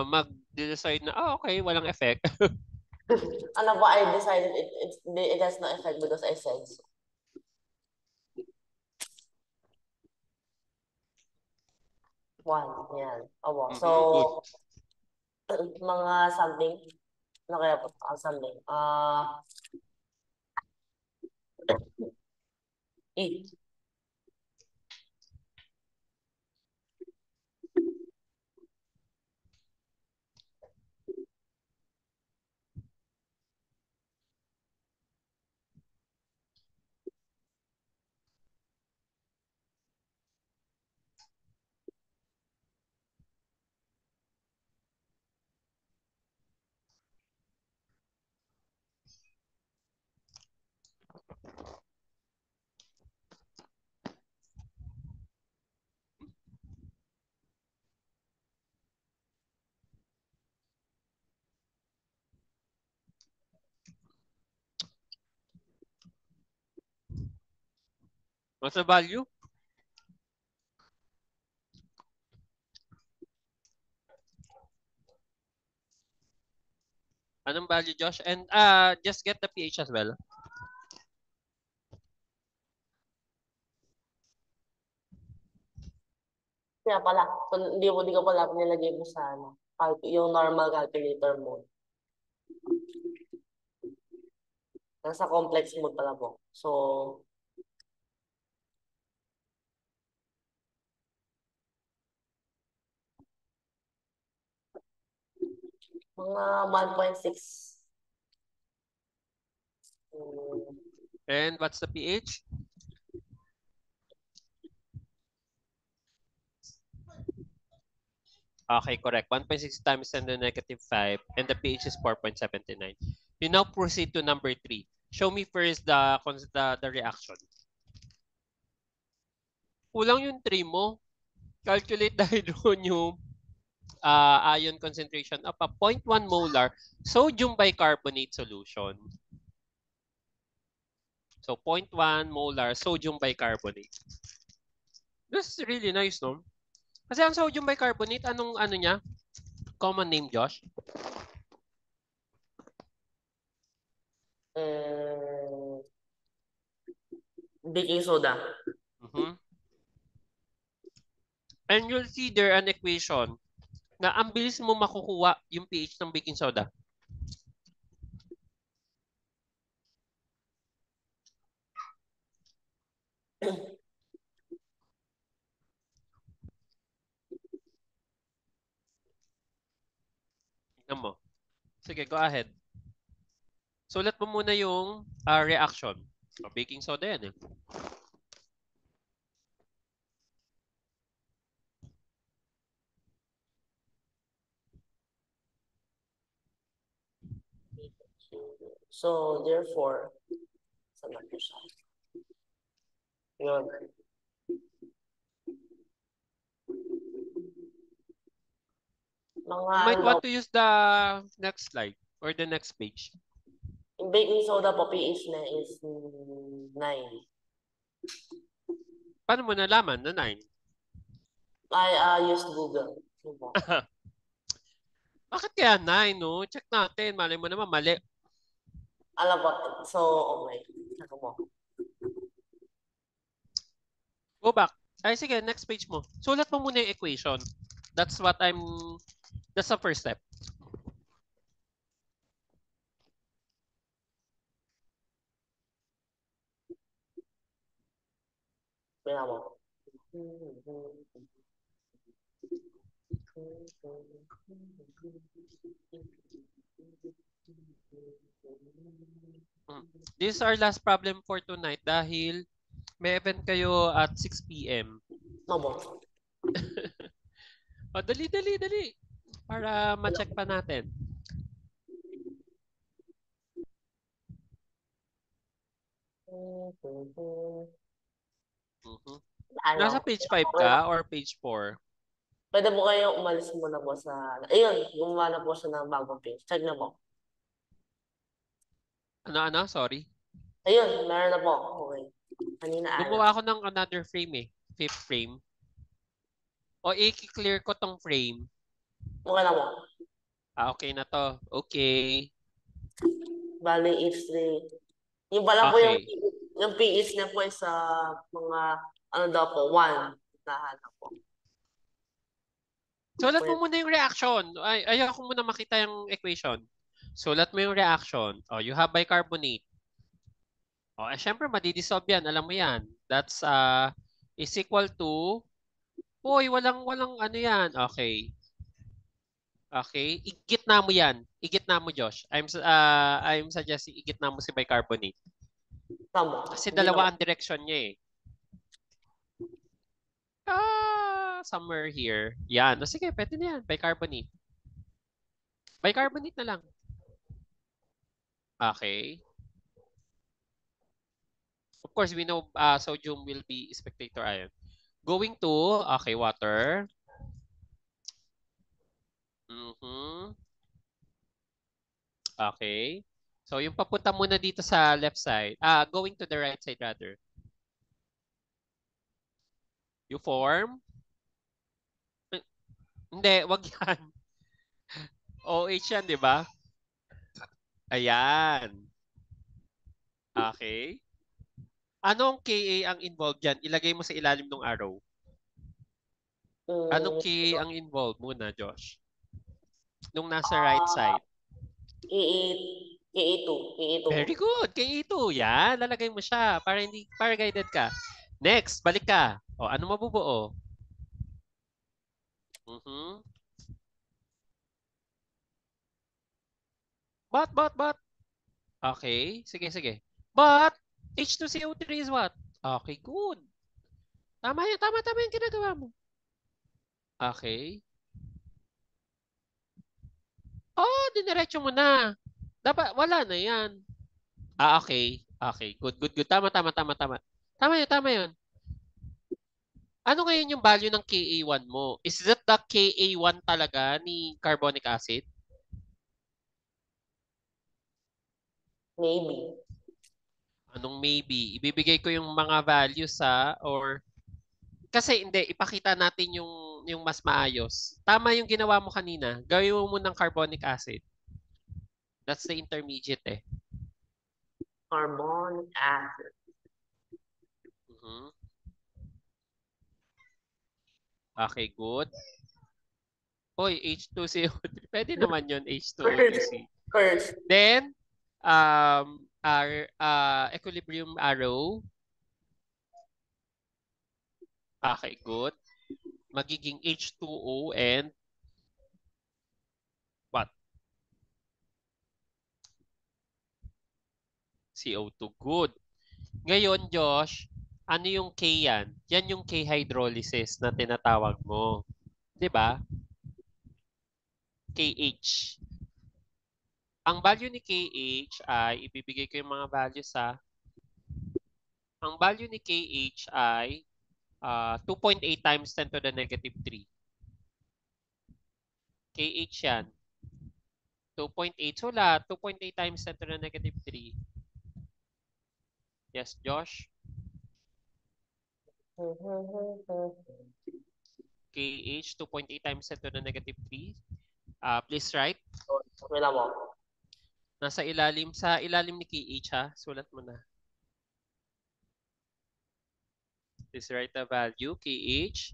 mag-decide na, okay, walang effect. Ano ba, I decided it has no effect because I said so. One, yan. Opo. So, Good. mga something, ano kaya po? Something. Eh, What's the value? Anong value, Josh? And just get the pH as well. kaya pala, kung hindi ko pala nilagay mo sa ano, yung normal calculator mo. Nasa complex mode pala po. So, mga 1.6. And what's the pH? Okay, correct. 1.6 times 10 to the negative 5 and the pH is 4.79. You now proceed to number 3. Show me first the reaction. Kulang yung 3 mo. Calculate the hydronium ion concentration of a 0.1 molar sodium bicarbonate solution. So 0.1 molar sodium bicarbonate. This is really nice, no? Kasi ang sodium bicarbonate, anong ano niya? Common name, Josh? Baking soda. And you'll see there an equation na ang bilis mo makukuha yung pH ng baking soda. Tingnan mo. Sige, go ahead. Sulat mo muna yung reaction. So, baking soda yan eh. So, therefore, saan na po siya? Yun. You might want to use the next slide or the next page. Yung baking soda po, pH na is 9. Paano mo nalaman na 9? I used Google. Bakit kaya 9, no? Check natin. Malay mo naman, mali. Alam po. So, okay. Ako mo. Go back. Ay, sige, next page mo. Sulat mo muna yung equation. That's the first step. Kaya mo. This is our last problem for tonight dahil may event kayo at 6 p.m. Mabo. O, dali. Para ma-check pa natin. Nasa page 5 ka or page 4? Pwede mo kayo umalis muna po sa... Ayun, gumawa na po siya ng bagong page. Check na po. Ano? Sorry. Ayun, meron na po. Okay. Kanina Gumawa ako ng another frame eh. 5th frame. O i-clear ko tong frame. Okay na mo. Okay na to. Okay. Bali, H3. Yung pala po Okay. yung PH niya po ay sa mga, ano daw po, 1. Nahanap po. Sulat Po mo yun. muna yung reaction. Ayoko muna makita yung equation. Sulat mo yung reaction. Oh, you have bicarbonate. Oh, syempre madidissolve yan. Alam mo yan. That's is equal to. Hoy, walang ano yan. Okay. Okay. Igitna mo yan. Igitna mo, Josh. I'm suggesting igitna mo si bicarbonate. Tama. Kasi Hindi na dalawa po. ang direction niya eh. Somewhere here. Yan. O sige, pwede na yan. Bicarbonate. Bicarbonate na lang. Okay. Of course, we know sodium will be spectator ion. Going to, okay, water. Okay. So, yung papunta muna dito sa left side. Going to the right side rather. You form. Hindi, wag yan. OH yan, di ba? Ayan. Okay. Anong Ka ang involved dyan? Ilagay mo sa ilalim ng arrow. Anong Ka ang involved muna, Josh? Nung nasa right side. KE2. KE2 po. Very good. Ka2. Yan, lalagay mo siya para guided ka. Next, balik ka. O, ano mabubuo? But. Okay, sige. But, H2CO3 is what? Okay, good. Tama yung ginagawa mo. Okay. Oh, diniretso mo na. Dapat, wala na yan. Okay. Okay, good. Tama. Tama yun. Ano ngayon yung value ng Ka1 mo? Is that the Ka1 talaga ni carbonic acid? Maybe. Anong maybe? Ibibigay ko yung mga values or kasi hindi, ipakita natin yung mas maayos. Tama yung ginawa mo kanina. Gawin mo ng carbonic acid. That's the intermediate eh. Carbonic acid. Okay, good. Hoy, H2CO3. Pwede naman yun, H2O2C. First. Then, our equilibrium arrow. Okay, good. Magiging H2O and what? CO2. Good. Ngayon, Josh, ano yung K yan? Yan yung K hydrolysis na tinatawag mo. 'Di ba? KH. Ang value ni KH ay ibibigay ko yung mga values sa ang value ni KH ay 2.8 times 10 to the negative 3. KH yan. 2.8. So lahat, 2.8 times 10 to the negative 3. Yes, Josh? KH, 2.8 times 10 to the negative 3. Please write. Okay lang mo. Sa ilalim ni KH ha. Sulat mo na. Please write the value. KH,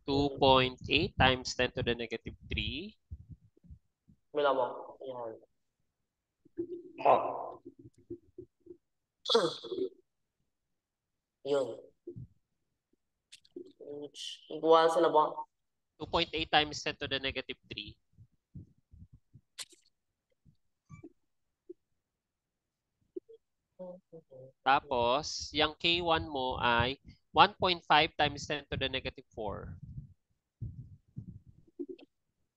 2.8 times 10 to the negative 3. Okay lang mo. Yan. Yun. Igual sila ba? 2.8 times 10 to the negative 3. Tapos, yung K1 mo ay 1.5 times 10 to the negative 4.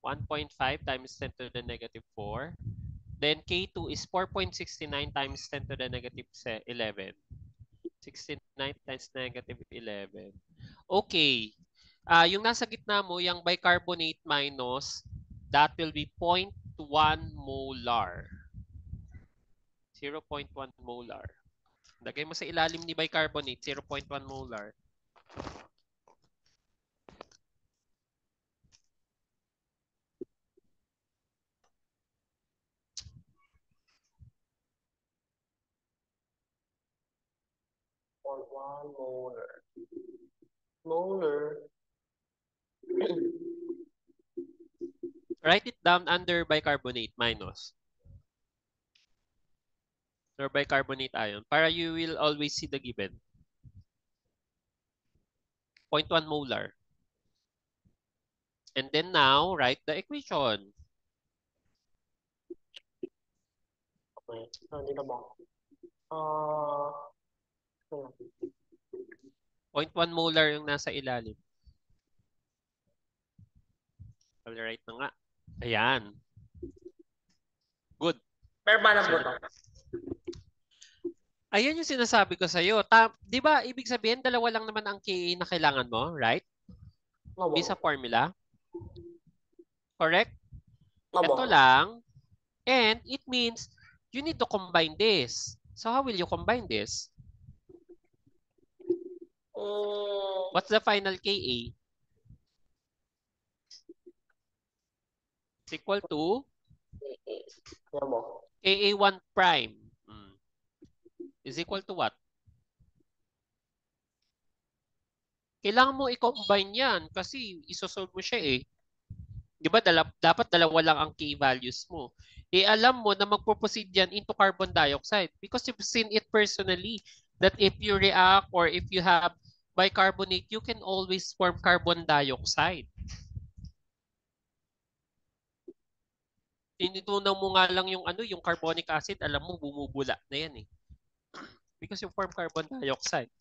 1.5 times 10 to the negative 4. Then K2 is 4.69 times 10 to the negative 11. 69 times negative 11. Okay. Yung nasa gitna mo, yung bicarbonate minus, that will be 0.1 molar. 0.1 molar. Lagay mo sa ilalim ni bicarbonate, 0.1 molar. 1 molar. Molar. Write it down under bicarbonate minus. Or bicarbonate ion para you will always see the given. 0.1 molar. And then now, write the equation. Okay. So, dito ba? 0.1 molar yung nasa ilalim. Alright na nga. Ayan. Good. pero paano po to? Ayan yung sinasabi ko sa'yo. Di ba, ibig sabihin, dalawa lang naman ang Ka na kailangan mo, right? Opo. Sa formula. Correct? Opo. Ito lang. And it means you need to combine this. So how will you combine this? What's the final Ka? It's equal to Ka1 prime. Is equal to what? Kailangan mo i-combine yan kasi isosolve mo siya eh. Di ba dapat dalawa lang ang K values mo. Alam mo na magpo-proceed yan into carbon dioxide because you've seen it personally that if you react or if you have bicarbonate, you can always form carbon dioxide. Tinutunaw mo nga lang yung yung carbonic acid, alam mo bumubula na yan eh. Because you form carbon dioxide.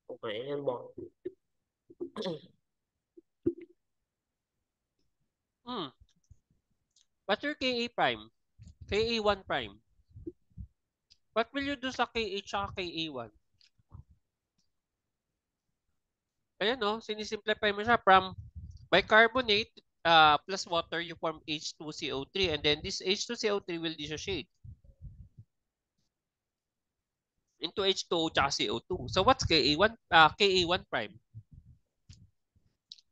Okay, yan ba? What's your Ka prime? Ka1 prime. What will you do sa KH at Ka1? Ayan o, sinisimplify mo siya from bicarbonate plus water, you form H2CO3 and then this H2CO3 will dissociate into H2O at CO2. So what's Ka1? Ka1 prime.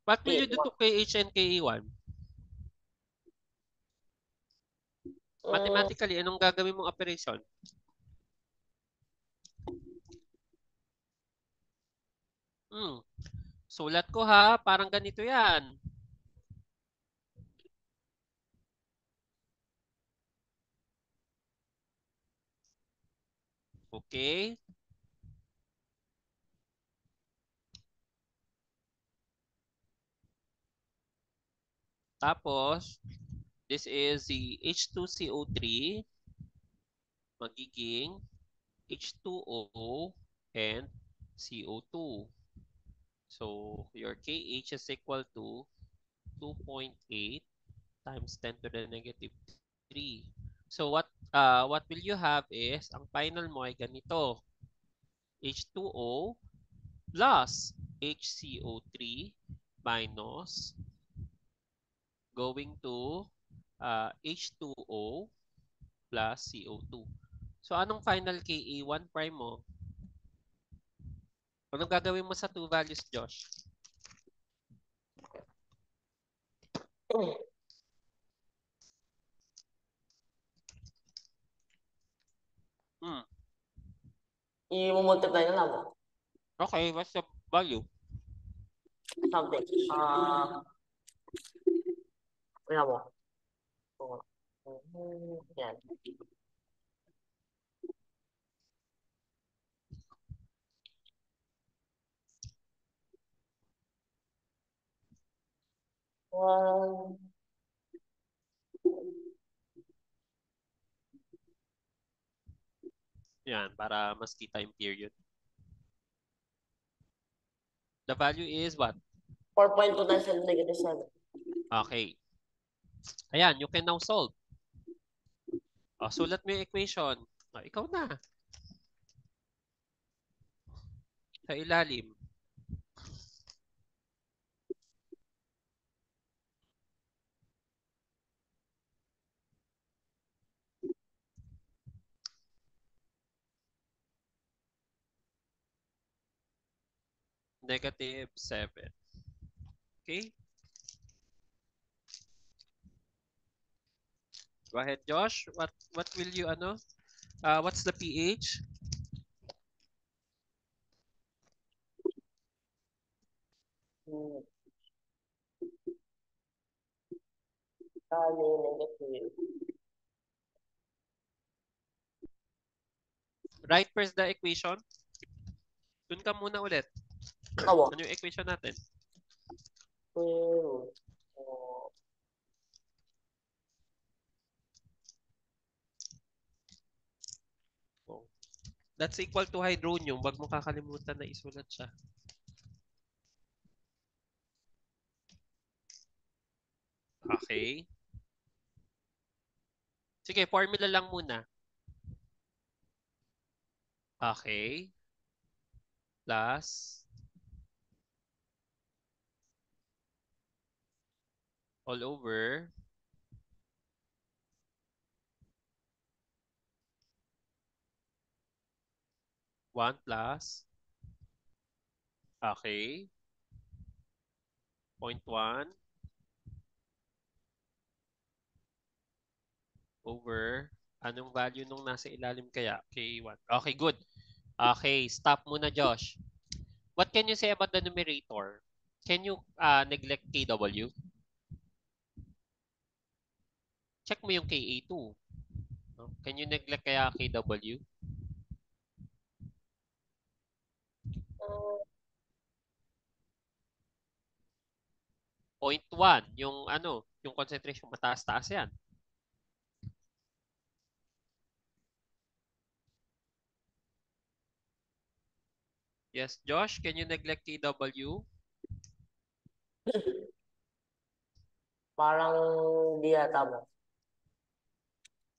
What will you do to KH and Ka1? Mathematically, anong gagawin mong operation? Sulat ko ha, parang ganito yan. Okay? Tapos, this is the H2CO3 magiging H2O and CO2. So, your KH is equal to 2.8 times 10 to the negative 3. So, what will you have is, ang final mo ay ganito. H2O plus HCO3 minus going to H2O plus CO2. So, anong final Ka1 prime mo? Anong gagawin mo sa two values, Josh? I-multiply na lang mo. Okay, what's the value? Something. Wala mo. Yan. Yan, para mas kita yung period. The value is what? 4.2 times 10 to the negative 7. Okay. Ayan, you can now solve. Sulat mo yung equation. Ikaw na. Sa ilalim. Negative 7. Okay? Go ahead, Josh. What will you ano? What's the pH? Hmm, Kali negative. Write first the equation. Dun ka muna ulit. Ako, Ano yung equation natin? square root of Oh. That's equal to hydronium. Wag mo kakalimutan na isulat siya. Okay. Sige, formula lang muna. Okay. Plus all over 1 plus. Okay. 0.1 over anong value nung nasa ilalim kaya? K1. Okay, good. Okay, stop muna, Josh. What can you say about the numerator? Can you neglect KW? Check mo yung Ka2. No? Can you neglect kaya KW? 0.1, yung ano, yung concentration mataas-taas yan. Yes, Josh, can you neglect KW? parang di yata mo.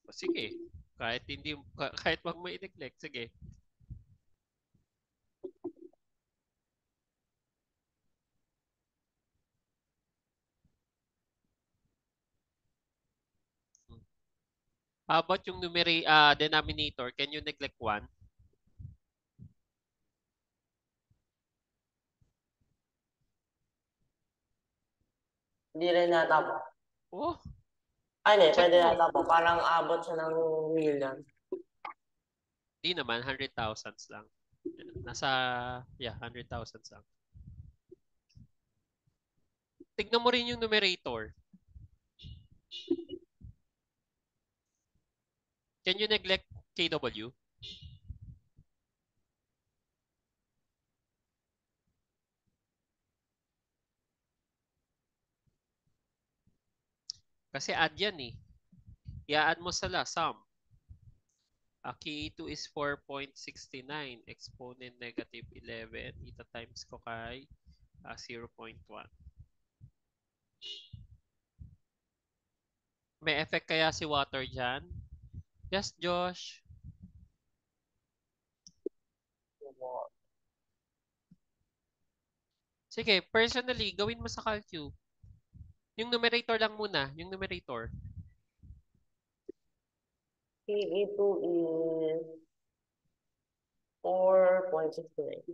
O, sige. Kahit hindi kahit wag mo i-neglect, sige. How about yung denominator? Can you neglect 1? Hindi rin yata mo. Oh, Ay, hindi, check pwede mo. yata po. Parang abot siya ng million. Di naman, 100,000s lang. Nasa, yeah, 100,000s lang. Tignan mo rin yung numerator. Can you neglect KW? Kasi add yan eh. I-add mo sila, sum. K2 is 4.69. Exponent negative 11. Ita times ko kay 0.1. May effect kaya si water dyan? Yes, Josh. Sige, personally, gawin mo sa calcu. Yung numerator lang muna. Yung numerator. PE2 is 4.69.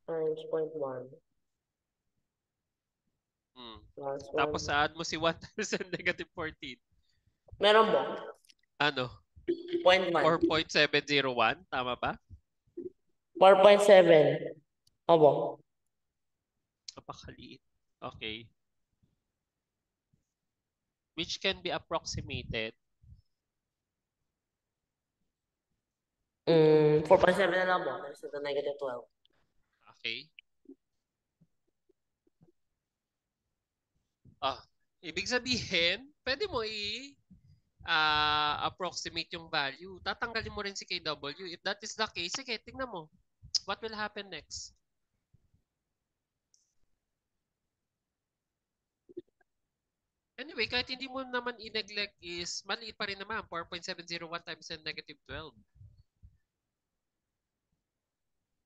Times 0.1 plus Tapos 1. add mo si 1 times negative 14. Meron mo? Ano? 0.1. 4.701. Tama ba? 4.7. Opo. Napakaliit. Okay. Which can be approximated. 4.7 na lang po. There's the negative 12. Okay. Ibig sabihin, pwede mo approximate yung value. Tatanggalin mo rin si KW. If that is the case, sige, tingnan mo. What will happen next? Anyway, kahit hindi mo naman i-neglect is maliit pa rin naman. 4.701 times 10 negative 12.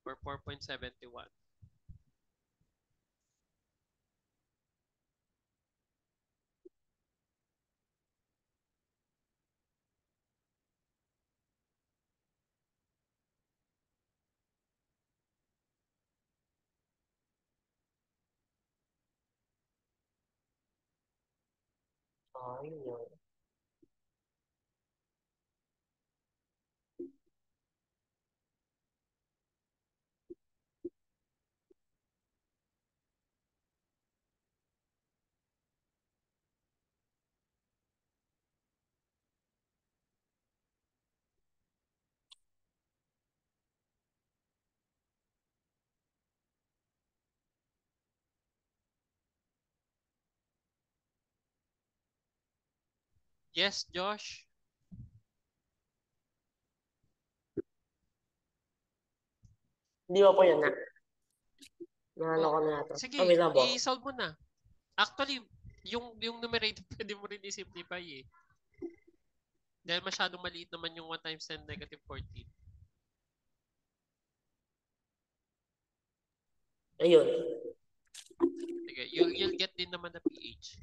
Or 4.71. Yun. Yes, Josh? Di ba po yun na? Naano Oh, ko na yata. sige, Wait lang po. i-solve mo na. Actually, yung numerator pwede mo rin i-simplify eh. Dahil masyadong maliit naman yung 1 times 10 negative 14. Ayun. Sige, you'll get din naman na pH.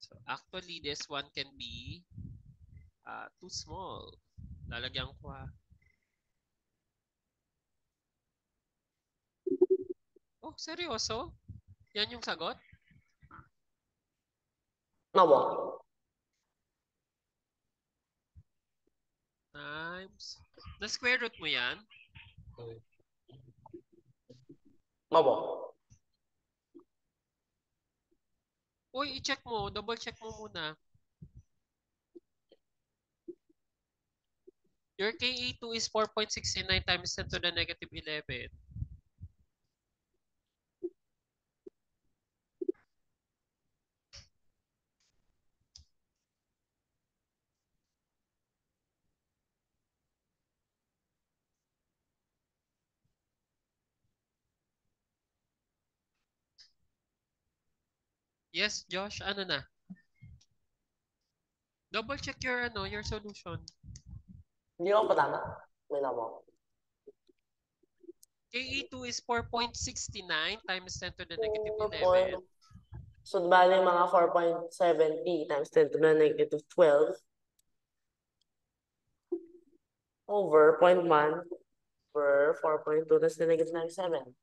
So actually, this one can be too small. Lalagyan ko ha. Oh, seryoso? Yan yung sagot? No po. Times. Na-square root mo yan? No po. Uy, i-check mo. Double check mo muna. Your Ka2 is 4.69 times 10 to the negative 11. Yes, Josh, ano na? Double check your solution. Hindi ko pa tama. Wait lang po. Ka2 is 4.69 times 10 to the negative 4 11. So, bali mga 4.70 times 10 to the negative 12 over 0.1 over 4.2 times to the negative 97.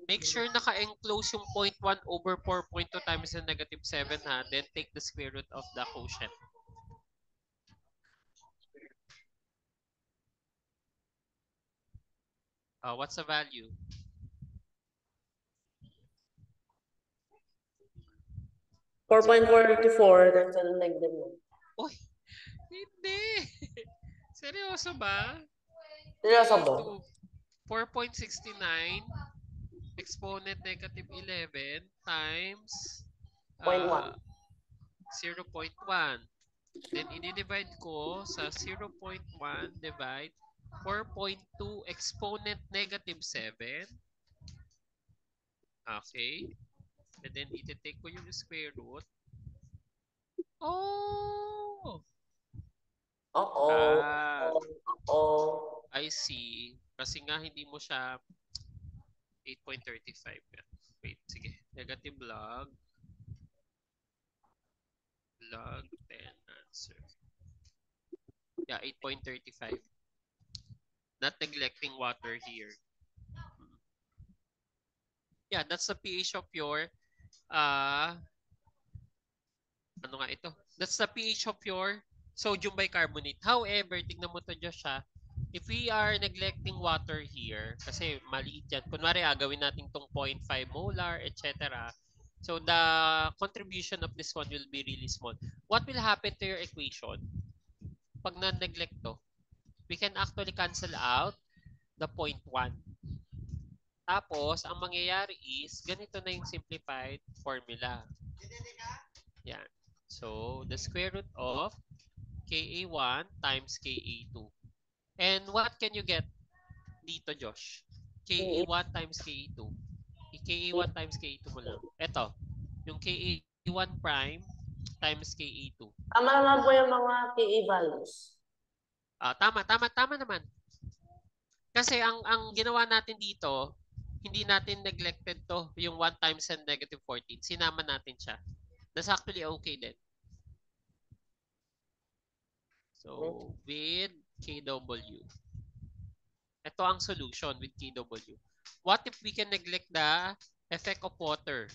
Make sure naka-enclose yung 0.1 over 4.2 times the negative 7 ha. Then take the square root of the quotient. What's the value? 4.44 times to the negative 1. Uy, hindi. Seryoso ba? Seryoso po? 4.69 exponent negative 11 times 0.1. 0.1. Then, i-divide ko sa 0.1 divide 4.2 exponent negative 7. Okay. And then, iti-take ko yung square root. Oh! Oo. Oo. I see. Kasi nga, hindi mo siya 8.35. Wait, sige. Negative log 10 answer. Yeah, 8.35. Not neglecting water here. Yeah, that's the pH of your ano nga ito? That's the pH of your sodium bicarbonate. However, tignan mo to Josh ha. If we are neglecting water here, kasi maliit yan. Kunwari, gawin natin tong 0.5 molar, etc. So, the contribution of this one will be really small. What will happen to your equation? Pag na-neglect to, we can actually cancel out the 0.1. Tapos, ang mangyayari is, ganito na yung simplified formula. Yan. So, the square root of Ka1 times Ka2. And what can you get dito, Josh? Ka1 times Ka2. Ka1 times Ka2 mo lang. Ito, yung Ka1 prime times Ka2. Tama naman po yung mga PA values. Tama naman. Kasi ang ginawa natin dito, hindi natin neglected to, yung 1 times 10 negative 14. Sinama natin siya. That's actually okay din. So, with KW. ito ang solution with KW. What if we can neglect the effect of water?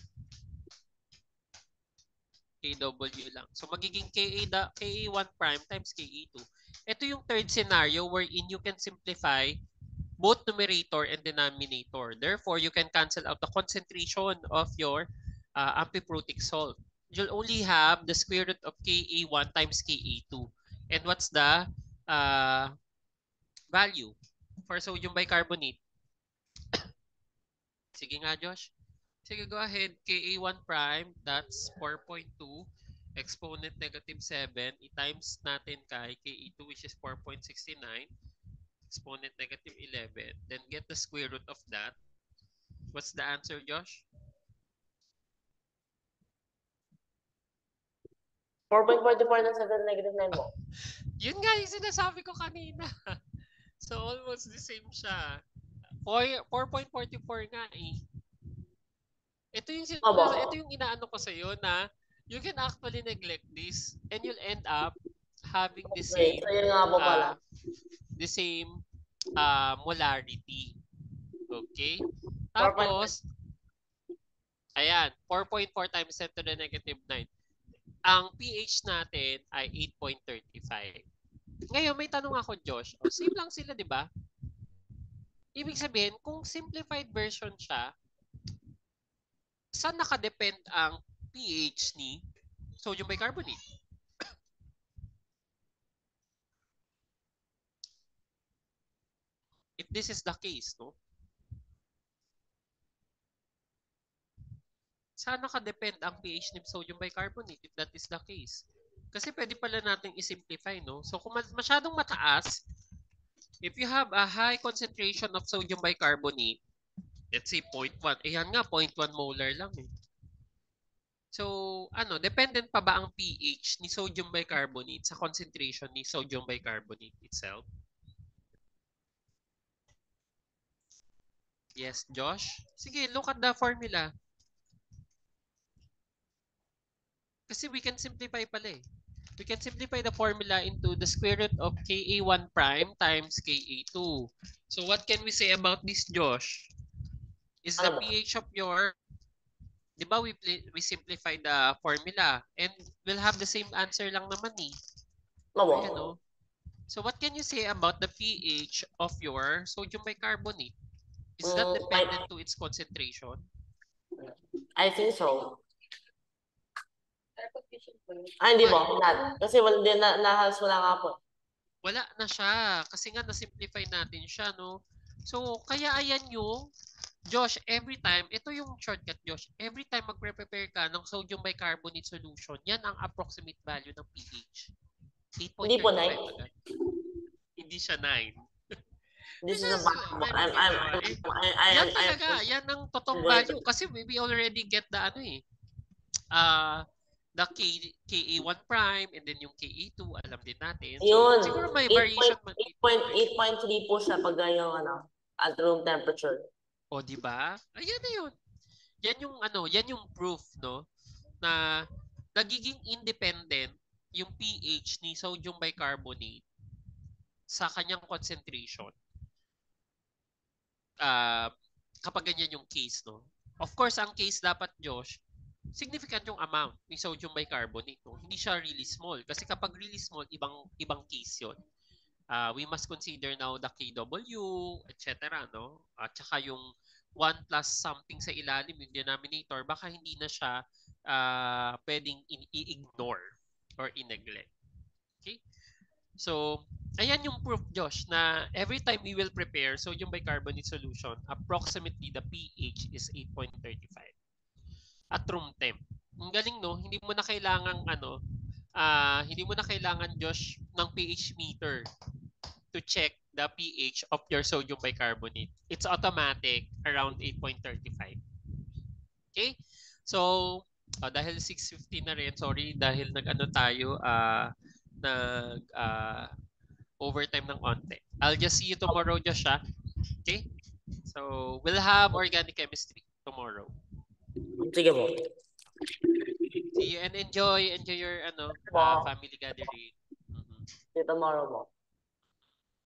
KW lang. So magiging KA1 prime times KA2. Ito yung third scenario wherein you can simplify both numerator and denominator. Therefore, you can cancel out the concentration of your amphiprutic salt. You'll only have the square root of Ka1 times Ka2. And what's the value for sodium bicarbonate? Sige nga, Josh. Sige, go ahead. Ka1 prime, that's 4.2 exponent negative 7. I-times natin kay Ka2 which is 4.69. Exponent negative 11. Then get the square root of that. What's the answer, Josh? 4.44 na 7 negative 9 mo. Yun nga yung sinasabi ko kanina. So almost the same siya. 4.44 nga eh. Ito yung inaano ko sa iyo na you can actually neglect this and you'll end up having the same the same molarity. Okay? Tapos, ayan, 4.4 times 10 to the negative 9. Ang pH natin ay 8.35. Ngayon, may tanong ako, Josh. Same lang sila, di ba? Ibig sabihin, kung simplified version siya, saan nakadepend ang pH ni sodium bicarbonate? If this is the case, no? Saan nakadepend ang pH ni sodium bicarbonate if that is the case? Kasi pwede pala natin i-simplify, no? So kung masyadong mataas, if you have a high concentration of sodium bicarbonate, let's say 0.1, ayan nga, 0.1 molar lang eh. So, dependent pa ba ang pH ni sodium bicarbonate sa concentration ni sodium bicarbonate itself? Yes, Josh? Sige, look at the formula. Kasi we can simplify pala eh. We can simplify the formula into the square root of Ka1 prime times Ka2. So what can we say about this, Josh? Is the pH of your, di ba we simplify the formula and we'll have the same answer lang naman eh. Ayan, no? So what can you say about the pH of your sodium bicarbonate? Is that dependent to its concentration? I think so. Hindi mo. Not. Kasi nahalos wala nga po. Wala na siya. Kasi nga na-simplify natin siya, no? So, kaya ayan yung, Josh, every time, ito yung shortcut, Josh, every time magpre-prepare ka ng sodium bicarbonate solution, yan ang approximate value ng pH. 8.35. Hindi po 9. Hindi siya 9. This is a maximum. Yan talaga. Yan ang totoong value. Kasi we already get the the Ka1 prime and then yung Ka2, alam din natin. So, yun. Siguro may variation. 8.3 po siya pag yung at room temperature. O, di ba? Ayan na yun. Yan yung proof, no? Na nagiging independent yung pH ni sodium bicarbonate sa kanyang concentration. Kapag ganyan yung case, no? Of course, ang case dapat, Josh, significant yung amount ni sodium bicarbonate, no? Hindi siya really small. Kasi kapag really small, ibang case yun. We must consider now the KW, etc., no? At saka yung 1 plus something sa ilalim, yung denominator, baka hindi na siya pwedeng i-ignore or i-neglect. Okay? So, ayan yung proof, Josh, na every time we will prepare sodium bicarbonate solution, approximately the pH is 8.35 at room temp. Ang galing, no? Hindi mo na kailangan Josh, ng pH meter to check the pH of your sodium bicarbonate. It's automatic around 8.35. Okay? So, dahil 6:50 na rin, sorry, dahil overtime ng konti. I'll just see you tomorrow, Josh. Okay? So, we'll have organic chemistry tomorrow. Sige po. See you and enjoy your family gathering. See you tomorrow po.